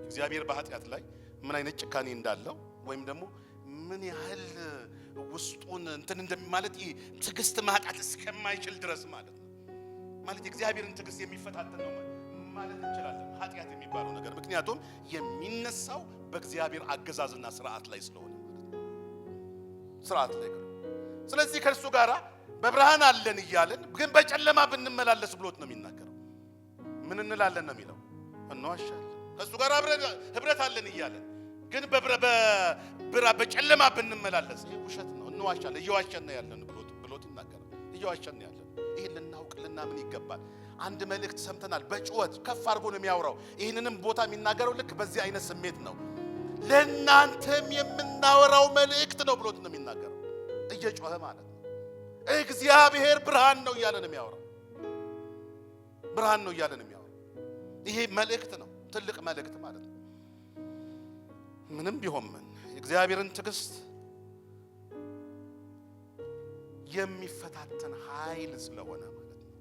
እግዚአብሔር በኃጢአት ላይ ምን አይነት ጭካኔ እንዳለው ወይም ደግሞ ምን ያህል ውስጡን እንትን እንደማለት ትዕግስት ማጣት እስከማይችል ድረስ ማለት ነው ማለት የእግዚአብሔርን ትዕግስት የሚፈታተን ነው ማለት እንችላለን ኃጢአት የሚባለው ነገር። ምክንያቱም የሚነሳው በእግዚአብሔር አገዛዝና ስርዓት ላይ ስለሆነ ስርዓት ላይ። ስለዚህ ከእርሱ ጋር በብርሃን አለን እያለን ግን በጨለማ ብንመላለስ ብሎት ነው የሚናገረው። ምን እንላለን ነው የሚለው? እንዋሻለን። ከእሱ ጋር ህብረት አለን እያለን ግን በጨለማ ብንመላለስ ይህ ውሸት ነው፣ እንዋሻለን። እየዋሸን ነው ያለን ብሎት ይናገራል። እየዋሸን ነው ያለን። ይህን ልናውቅ ልናምን ይገባል። አንድ መልእክት ሰምተናል፣ በጩኸት ከፍ አድርጎ ነው የሚያወራው። ይህንንም ቦታ የሚናገረው ልክ በዚህ አይነት ስሜት ነው። ለእናንተም የምናወራው መልእክት ነው ብሎት ነው የሚናገረው። እየጮኸ ማለት ነው። እግዚአብሔር ብርሃን ነው እያለ ነው የሚያወራው። ብርሃን ነው እያለ ነው የሚያወራው። ይሄ መልእክት ነው፣ ትልቅ መልእክት ማለት ነው። ምንም ቢሆን ምን የእግዚአብሔርን ትዕግስት የሚፈታተን ኃይል ስለሆነ ማለት ነው።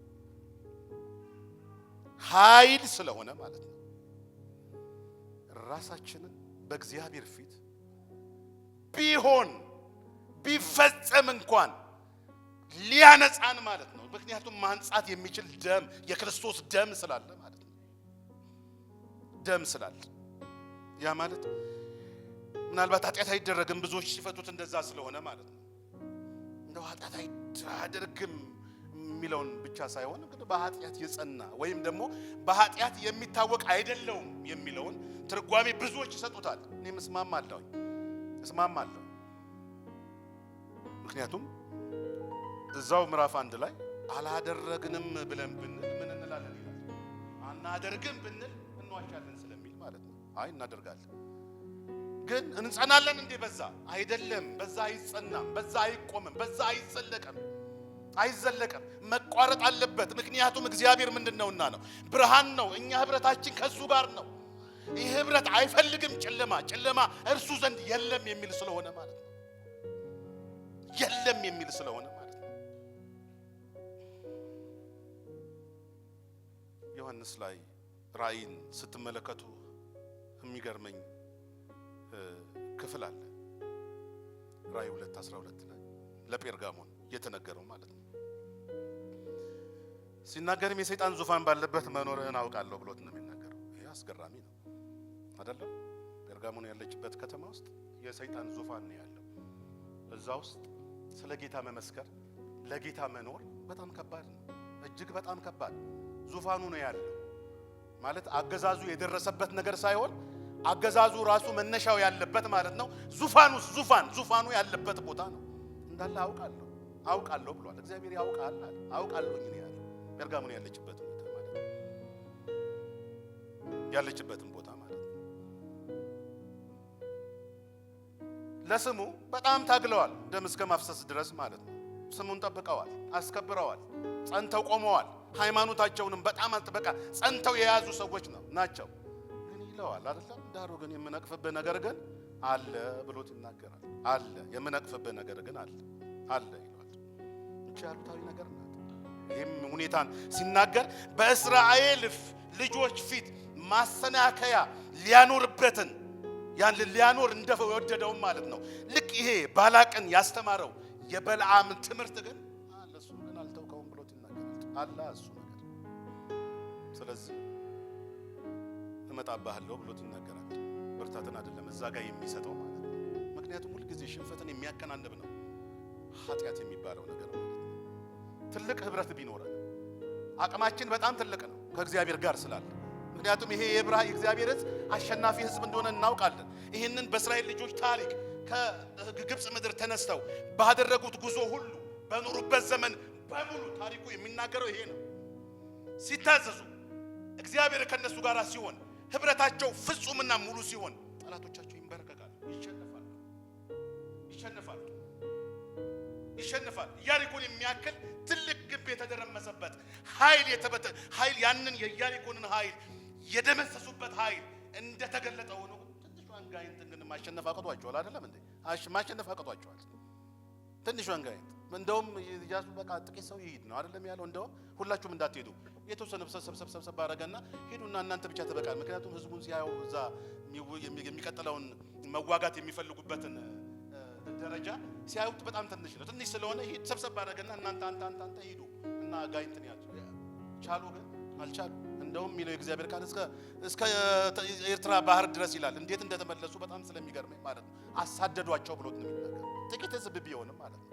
ኃይል ስለሆነ ማለት ነው። ራሳችንን በእግዚአብሔር ፊት ቢፈጸም እንኳን ሊያነጻን ማለት ነው። ምክንያቱም ማንጻት የሚችል ደም የክርስቶስ ደም ስላለ ማለት ነው። ደም ስላለ ያ ማለት ምናልባት ኃጢአት አይደረግም ብዙዎች ሲፈቱት እንደዛ ስለሆነ ማለት ነው። እንደው ኃጢአት አይደረግም የሚለውን ብቻ ሳይሆን ግን በኃጢአት የጸና ወይም ደግሞ በኃጢአት የሚታወቅ አይደለውም የሚለውን ትርጓሜ ብዙዎች ይሰጡታል። እኔም እስማማለሁ። ምክንያቱም እዛው ምዕራፍ 1 ላይ አላደረግንም ብለን ብንል ምን እንላለን ይላል። አናደርግም ብንል እንዋሻለን ስለሚል ማለት ነው። አይ እናደርጋለን ግን እንጸናለን እንዴ? በዛ አይደለም። በዛ አይጸናም፣ በዛ አይቆምም፣ በዛ አይዘለቅም። መቋረጥ አለበት። ምክንያቱም እግዚአብሔር ምንድነውና ነው? ብርሃን ነው። እኛ ህብረታችን ከሱ ጋር ነው። ይህ ህብረት አይፈልግም ጨለማ እርሱ ዘንድ የለም የሚል ስለሆነ ማለት ነው። የለም የሚል ስለሆነ ማለት ነው። ዮሐንስ ላይ ራእይን ስትመለከቱ የሚገርመኝ ክፍል አለ። ራእይ 2:12 ላይ ለጴርጋሞን የተነገረው ማለት ነው። ሲናገርም የሰይጣን ዙፋን ባለበት መኖርህን አውቃለሁ ብሎት ነው የሚናገረው። ይሄ አስገራሚ ነው አይደለም? ጴርጋሞን ያለችበት ከተማ ውስጥ የሰይጣን ዙፋን ነው ያለው። እዛ ውስጥ ስለ ጌታ መመስከር፣ ለጌታ መኖር በጣም ከባድ ነው። እጅግ በጣም ከባድ ዙፋኑ ነው ያለው ማለት አገዛዙ የደረሰበት ነገር ሳይሆን አገዛዙ ራሱ መነሻው ያለበት ማለት ነው። ዙፋኑ ያለበት ቦታ ነው እንዳለ አውቃለሁ ብሏል። እግዚአብሔር ያውቃል አለ። አውቃለሁ እኔ ያለው ጴርጋሞን ያለችበት ቦታ ማለት ነው። ያለችበትን ቦታ ማለት ነው። ለስሙ በጣም ታግለዋል፣ ደም እስከ ማፍሰስ ድረስ ማለት ነው። ስሙን ጠብቀዋል፣ አስከብረዋል፣ ጸንተው ቆመዋል። ሃይማኖታቸውንም በጣም በቃ ጸንተው የያዙ ሰዎች ናቸው። ግን ይለዋል አይደለም? ዳሩ ግን የምነቅፍብህ ነገር ግን አለ ብሎት ይናገራል። አለ የምነቅፍብህ ነገር ግን አለ ይለዋል። እቺ አሉታዊ ነገር ናት። ይህም ሁኔታን ሲናገር በእስራኤል ልጆች ፊት ማሰናከያ ሊያኖርበትን ያን ሊያኖር እንደወደደውም ማለት ነው። ልክ ይሄ ባላቅን ያስተማረው የበልዓም ትምህርት ግን አለ፣ እሱ ግን አልተውከውም ብሎት ይናገራል። አለ እሱ ነገር ስለዚህ እመጣብሃለሁ ብሎት ይናገራል። ብርታትን አይደለም እዛ ጋር የሚሰጠው ማለት ነው። ምክንያቱም ሁልጊዜ ሽንፈትን የሚያከናንብ ነው ኃጢአት የሚባለው ነገር ማለት ነው። ትልቅ ህብረት ቢኖረን አቅማችን በጣም ትልቅ ነው ከእግዚአብሔር ጋር ስላለ። ምክንያቱም ይሄ የእግዚአብሔር ሕዝብ አሸናፊ ሕዝብ እንደሆነ እናውቃለን። ይህንን በእስራኤል ልጆች ታሪክ ከግብፅ ምድር ተነስተው ባደረጉት ጉዞ ሁሉ በኖሩበት ዘመን በሙሉ ታሪኩ የሚናገረው ይሄ ነው። ሲታዘዙ እግዚአብሔር ከነሱ ጋር ሲሆን ህብረታቸው ፍጹምና ሙሉ ሲሆን ጠላቶቻቸው ይንበረከካሉ፣ ይሸነፋሉ። ኢያሪኮን የሚያክል ትልቅ ግንብ የተደረመሰበት ኃይል ያንን የኢያሪኮንን ኃይል የደመሰሱበት ኃይል እንደተገለጠ ሆኖ ትንሿን ጋይንት ግን ማሸነፍ አቅቷቸዋል። አይደለም እንዴ? ማሸነፍ አቅቷቸዋል ትንሿን ጋይንት። እንደውም ኢያሱ በቃ ጥቂት ሰው ይሄድ ነው አይደለም ያለው። እንደውም ሁላችሁም እንዳትሄዱ የተወሰነ ሰብሰብ አደረገና ሄዱና እናንተ ብቻ ተበቃ። ምክንያቱም ህዝቡን ሲያዩ እዛ የሚቀጥለውን መዋጋት የሚፈልጉበትን ደረጃ ሲያዩት በጣም ትንሽ ነው። ትንሽ ስለሆነ ሰብሰብ አደረገና እናንተ ሂዱ እና ጋይንትን ያዙ። ቻሉ ግን አልቻሉ። እንደውም የሚለው የእግዚአብሔር ቃል እስከ ኤርትራ ባህር ድረስ ይላል። እንዴት እንደተመለሱ በጣም ስለሚገርመኝ ማለት ነው። አሳደዷቸው ብሎት ነው የሚናገር። ጥቂት ሕዝብ ቢሆንም ማለት ነው።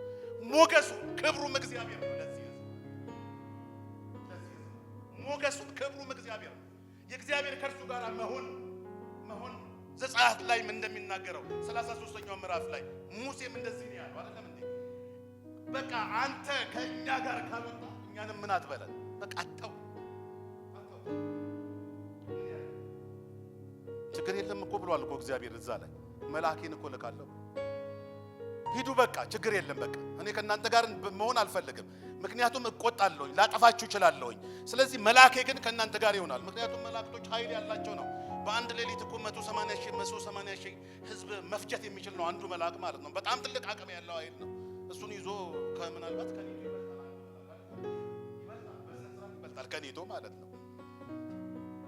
ሞገሱ ክብሩም እግዚአብሔር ነው። ለዚህ ሞገሱ ክብሩም እግዚአብሔር ነው። የእግዚአብሔር ከእርሱ ጋር መሆን ዘጸአት ላይም እንደሚናገረው 33ኛው ምዕራፍ ላይ ሙሴም እንደዚህ ነው ያለው አይደለም እንዴ? በቃ አንተ ከእኛ ጋር ካልወጣ እኛንም ምን አትበለን። በቃ አተው ችግር የለም እኮ ብሏል እኮ እግዚአብሔር እዛ ላይ መልአኬን እኮ ልካለሁ። ሂዱ በቃ ችግር የለም በቃ እኔ ከእናንተ ጋር መሆን አልፈልግም፣ ምክንያቱም እቆጣለሁኝ፣ ላጠፋችሁ እችላለሁኝ። ስለዚህ መልአኬ ግን ከእናንተ ጋር ይሆናል። ምክንያቱም መላእክቶች ኃይል ያላቸው ነው። በአንድ ሌሊት እኮ 180 ሺህ ህዝብ መፍጀት የሚችል ነው አንዱ መልአክ ማለት ነው። በጣም ትልቅ አቅም ያለው ኃይል ነው። እሱን ይዞ ከምናልባት ከኔቶ ይበልጣል ከኔቶ ማለት ነው።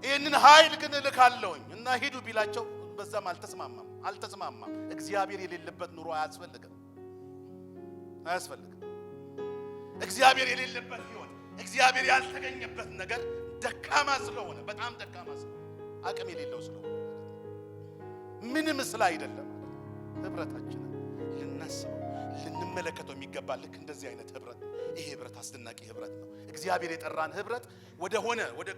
ይህንን ኃይል ግን እልካለሁኝ እና ሂዱ ቢላቸው በዛም አልተስማማም። እግዚአብሔር የሌለበት ኑሮ አያስፈልግም። እግዚአብሔር የሌለበት ህይወት፣ እግዚአብሔር ያልተገኘበት ነገር ደካማ ስለሆነ በጣም ደካማ ስለሆነ አቅም የሌለው ስለሆነ ምንም ስለ አይደለም ህብረታችንን ልናስበው ልንመለከተው የሚገባ ልክ እንደዚህ አይነት ህብረት ነው። ይሄ ህብረት አስደናቂ ህብረት ነው። እግዚአብሔር የጠራን ህብረት ወደ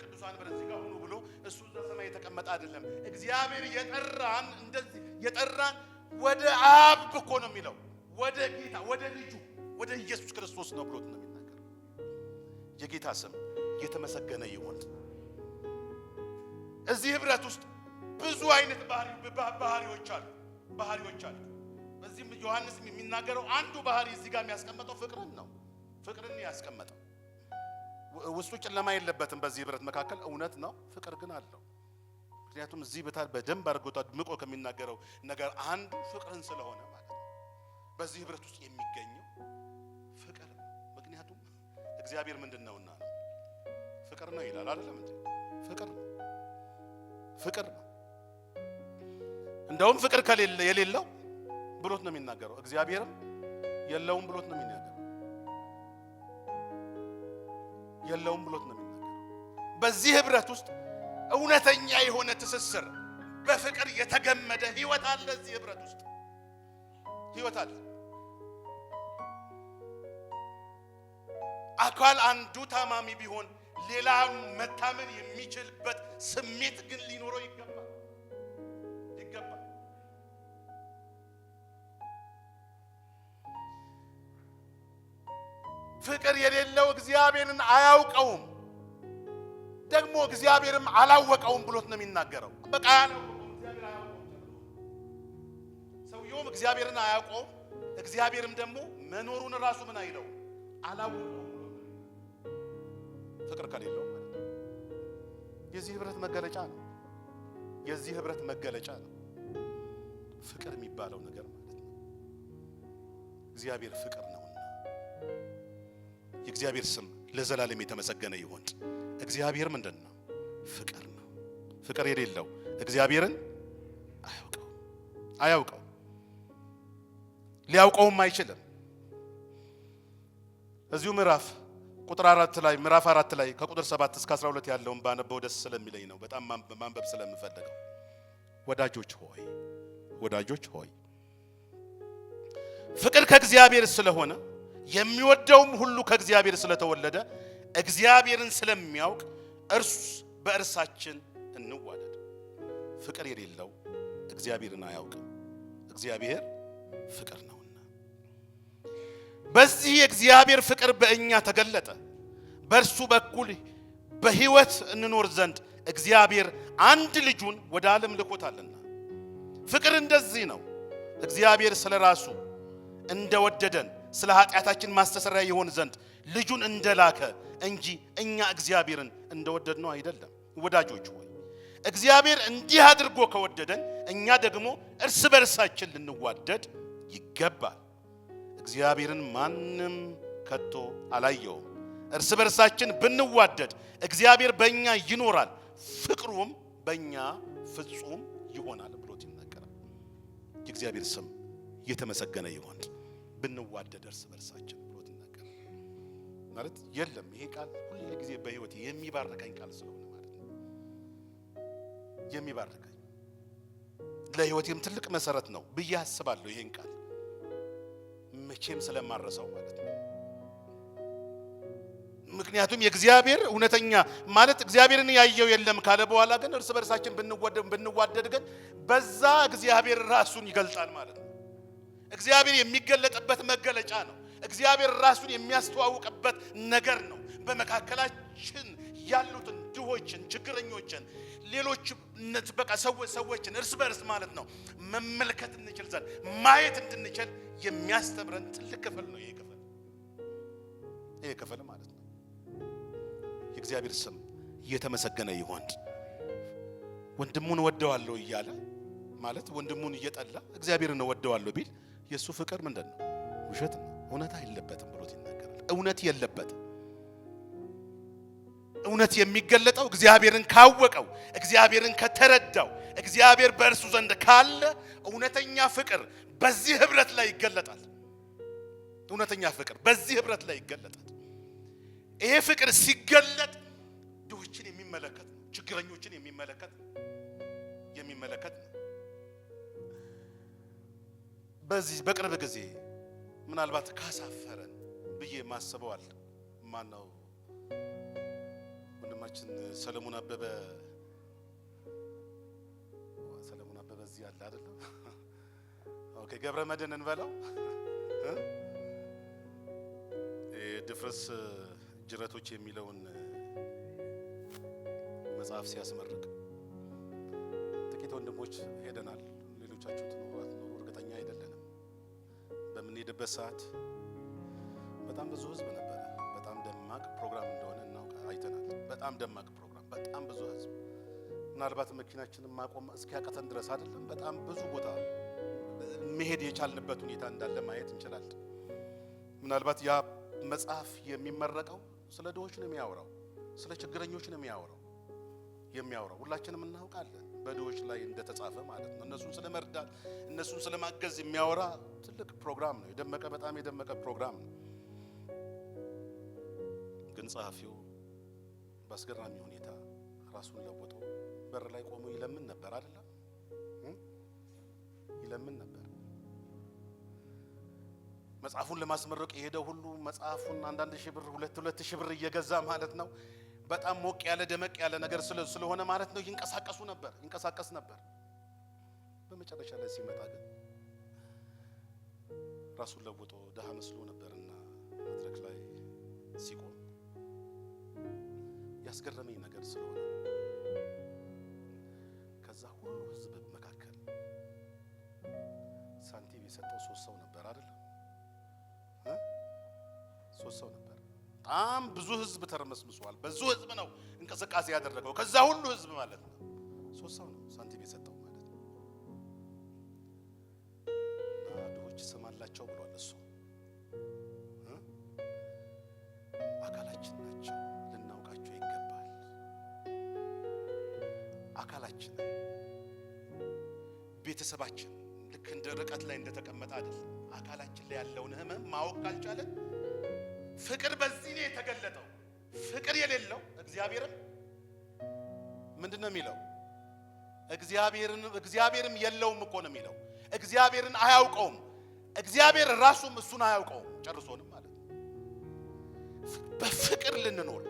ቅዱሳን ህብረት እዚህ ጋር ሆኖ ብሎ እሱ በሰማይ የተቀመጠ አይደለም። እግዚአብሔር የጠራን ወደ አብ እኮ ነው የሚለው፣ ወደ ጌታ ወደ ልጁ ወደ ኢየሱስ ክርስቶስ ነው ብሎት ነው የሚናገር። የጌታ ስም የተመሰገነ ይሁን። እዚህ ህብረት ውስጥ ብዙ አይነት ባህሪዎች አሉ። በዚህም ዮሐንስ የሚናገረው አንዱ ባህሪ እዚህ ጋር የሚያስቀምጠው ፍቅርን ነው። ፍቅርን ያስቀምጠው ውስጡ ጨለማ የለበትም። በዚህ ህብረት መካከል እውነት ነው፣ ፍቅር ግን አለው። ምክንያቱም እዚህ በደንብ አድርጎ አድምቆ ከሚናገረው ነገር አንዱ ፍቅርን ስለሆነ ማለት ነው። በዚህ ህብረት ውስጥ የሚገኘው ፍቅር ነው። ምክንያቱም እግዚአብሔር ምንድነውና ነው ፍቅር ነው ይላል አይደለም እንዴ? ፍቅር ነው። እንደውም ፍቅር የሌለው ብሎት ነው የሚናገረው። እግዚአብሔርም የለውም ብሎት ነው የሚናገረው። በዚህ ህብረት ውስጥ እውነተኛ የሆነ ትስስር በፍቅር የተገመደ ህይወት አለ። እዚህ ህብረት ውስጥ ህይወት አለ። አካል አንዱ ታማሚ ቢሆን ሌላ መታመን የሚችልበት ስሜት ግን ሊኖረው ይገባል። ፍቅር የሌለው እግዚአብሔርን አያውቀውም፣ ደግሞ እግዚአብሔርም አላወቀውም ብሎት ነው የሚናገረው። በቃ እግዚአብሔር አያውቀውም። ሰውየውም እግዚአብሔርን አያውቀውም፣ እግዚአብሔርም ደግሞ መኖሩን ራሱ ምን አይለው አላወቀውም። ፍቅር ከሌለው ማለት ነው። የዚህ ህብረት መገለጫ ነው። ፍቅር የሚባለው ነገር ማለት ነው። እግዚአብሔር ፍቅር ነውና የእግዚአብሔር ስም ለዘላለም የተመሰገነ ይሁን። እግዚአብሔር ምንድነው? ፍቅር ነው። ፍቅር የሌለው እግዚአብሔርን አያውቀው፣ ሊያውቀውም አይችልም። እዚሁ ምዕራፍ 4 ላይ ከቁጥር 7 እስከ 12 ያለውን ባነበው ደስ ስለሚለኝ ነው። በጣም ማንበብ ስለምፈልገው። ወዳጆች ሆይ ፍቅር ከእግዚአብሔር ስለሆነ የሚወደውም ሁሉ ከእግዚአብሔር ስለተወለደ እግዚአብሔርን ስለሚያውቅ እርስ በእርሳችን እንዋደድ። ፍቅር የሌለው እግዚአብሔርን አያውቅም፣ እግዚአብሔር ፍቅር ነውና። በዚህ የእግዚአብሔር ፍቅር በእኛ ተገለጠ፣ በእርሱ በኩል በሕይወት እንኖር ዘንድ እግዚአብሔር አንድ ልጁን ወደ ዓለም ልኮታልና። ፍቅር እንደዚህ ነው፣ እግዚአብሔር ስለራሱ እንደወደደን ስለ ኃጢአታችን ማስተሰሪያ ይሆን ዘንድ ልጁን እንደላከ እንጂ እኛ እግዚአብሔርን እንደወደድነው አይደለም። ወዳጆች ሆይ እግዚአብሔር እንዲህ አድርጎ ከወደደን እኛ ደግሞ እርስ በርሳችን ልንዋደድ ይገባል። እግዚአብሔርን ማንም ከቶ አላየውም። እርስ በርሳችን ብንዋደድ እግዚአብሔር በእኛ ይኖራል፣ ፍቅሩም በእኛ ፍጹም ይሆናል ብሎት ይናገራል። የእግዚአብሔር ስም የተመሰገነ ይሁን። ብንዋደድ እርስ በርሳችን ብሎት ይናገራል። ማለት የለም። ይሄ ቃል ሁሉ ጊዜ በህይወት የሚባርከኝ ቃል ስለሆነ ማለት ነው። የሚባርከኝ ለህይወቴም ትልቅ መሰረት ነው ብዬ አስባለሁ። ይሄን ቃል መቼም ስለማረሳው ማለት ነው። ምክንያቱም የእግዚአብሔር እውነተኛ ማለት እግዚአብሔርን ያየው የለም ካለ በኋላ ግን እርስ በርሳችን ብንዋደድ ግን በዛ እግዚአብሔር ራሱን ይገልጣል ማለት ነው። እግዚአብሔር የሚገለጥበት መገለጫ ነው። እግዚአብሔር ራሱን የሚያስተዋውቅበት ነገር ነው። በመካከላችን ያሉትን ድሆችን፣ ችግረኞችን፣ ሌሎች በቃ ሰዎችን እርስ በርስ ማለት ነው መመልከት እንችል ዘንድ ማየት እንድንችል የሚያስተምረን ትልቅ ክፍል ነው ይሄ ክፍል ማለት ነው። የእግዚአብሔር ስም እየተመሰገነ ይሁን። ወንድሙን ወደዋለሁ እያለ ማለት ወንድሙን እየጠላ እግዚአብሔርን ወደዋለሁ ቢል የሱ ፍቅር ምንድነው? ውሸት ነው። እውነት የለበትም ብሎ ይናገራል። እውነት የለበትም። እውነት የሚገለጠው እግዚአብሔርን ካወቀው፣ እግዚአብሔርን ከተረዳው፣ እግዚአብሔር በእርሱ ዘንድ ካለ እውነተኛ ፍቅር በዚህ ህብረት ላይ ይገለጣል። እውነተኛ ፍቅር በዚህ ህብረት ላይ ይገለጣል። ይሄ ፍቅር ሲገለጥ ድሆችን የሚመለከት ነው፣ ችግረኞችን የሚመለከት ነው። በዚህ በቅርብ ጊዜ ምናልባት ካሳፈረን ብዬ ማስበዋል። ማነው ወንድማችን ሰለሞን አበበ እዚህ ያለ አይደል? ኦኬ ገብረ መድህን እንበለው ድፍረስ ጅረቶች የሚለውን መጽሐፍ ሲያስመርቅ ጥቂት ወንድሞች ሄደናል። ሌሎቻችሁ ትኖሩ እርግጠኛ አይደለንም። በምንሄድበት ሰዓት በጣም ብዙ ህዝብ ነበረ። በጣም ደማቅ ፕሮግራም እንደሆነ አይተናል። በጣም ደማቅ ፕሮግራም፣ በጣም ብዙ ህዝብ፣ ምናልባት መኪናችንን ማቆም እስኪያቀተን ድረስ አይደለም በጣም ብዙ ቦታ መሄድ የቻልንበት ሁኔታ እንዳለ ማየት እንችላለን። ምናልባት ያ መጽሐፍ የሚመረቀው ስለ ድሆች ነው የሚያወራው፣ ስለ ችግረኞች ነው የሚያወራው ሁላችንም እናውቃለን። በድሆች ላይ እንደተጻፈ ማለት ነው። እነሱን ስለመርዳት፣ እነሱን ስለማገዝ የሚያወራ ትልቅ ፕሮግራም ነው። የደመቀ በጣም የደመቀ ፕሮግራም ነው። ግን ጸሐፊው በአስገራሚ ሁኔታ ራሱን ለውጦ በር ላይ ቆሞ ይለምን ነበር አይደለም? ይለምን ነበር። መጽሐፉን ለማስመረቅ የሄደው ሁሉ መጽሐፉን አንዳንድ ሺህ ብር፣ ሁለት ሺህ ብር እየገዛ ማለት ነው። በጣም ሞቅ ያለ ደመቅ ያለ ነገር ስለሆነ ማለት ነው ይንቀሳቀስ ነበር። በመጨረሻ ላይ ሲመጣ ግን ራሱን ለውጦ ደሃ መስሎ ነበርና መድረክ ላይ ሲቆም ያስገረመኝ ነገር ስለሆነ ከዛ ሁሉ ህዝብ መካከል ሳንቲም የሰጠው 3 ሰው ነበር አይደል? 3 ሰው ነበር። በጣም ብዙ ህዝብ ተርመስምሷል። ብዙ ህዝብ ነው እንቅስቃሴ ያደረገው። ከዛ ሁሉ ህዝብ ማለት ነው 3 ሰው ነው ሳንቲም የሰጠው ማለት ነው። ድሆች ስም አላቸው ብሏል እሱ። አካላችን ናቸው፣ ልናውቃቸው ይገባል። አካላችን፣ ቤተሰባችን ልክ እንደ ርቀት ላይ እንደተቀመጠ አይደለም። አካላችን ላይ ያለውን ህመም ማወቅ ካልቻለን ፍቅር በዚህ ነው የተገለጠው። ፍቅር የሌለው እግዚአብሔርም ምንድነው የሚለው? እግዚአብሔርም የለውም እኮ ነው የሚለው። እግዚአብሔርን አያውቀውም። እግዚአብሔር ራሱም እሱን አያውቀውም ጨርሶንም ማለት ነው። በፍቅር ልንኖር፣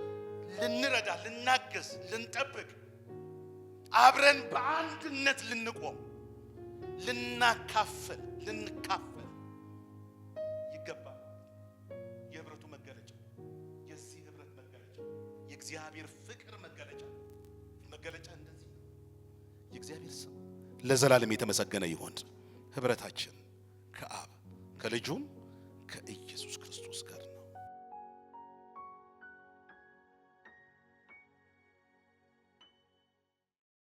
ልንረዳ፣ ልናገዝ፣ ልንጠብቅ፣ አብረን በአንድነት ልንቆም፣ ልንካፈል ይገባል። የህብረቱ መገለጫ፣ የዚህ ህብረት መገለጫ፣ የእግዚአብሔር ፍቅር መገለጫ እንደዚህ ነው። የእግዚአብሔር ስም ለዘላለም የተመሰገነ ይሁን። ህብረታችን ከአብ ከልጁም ከኢየሱስ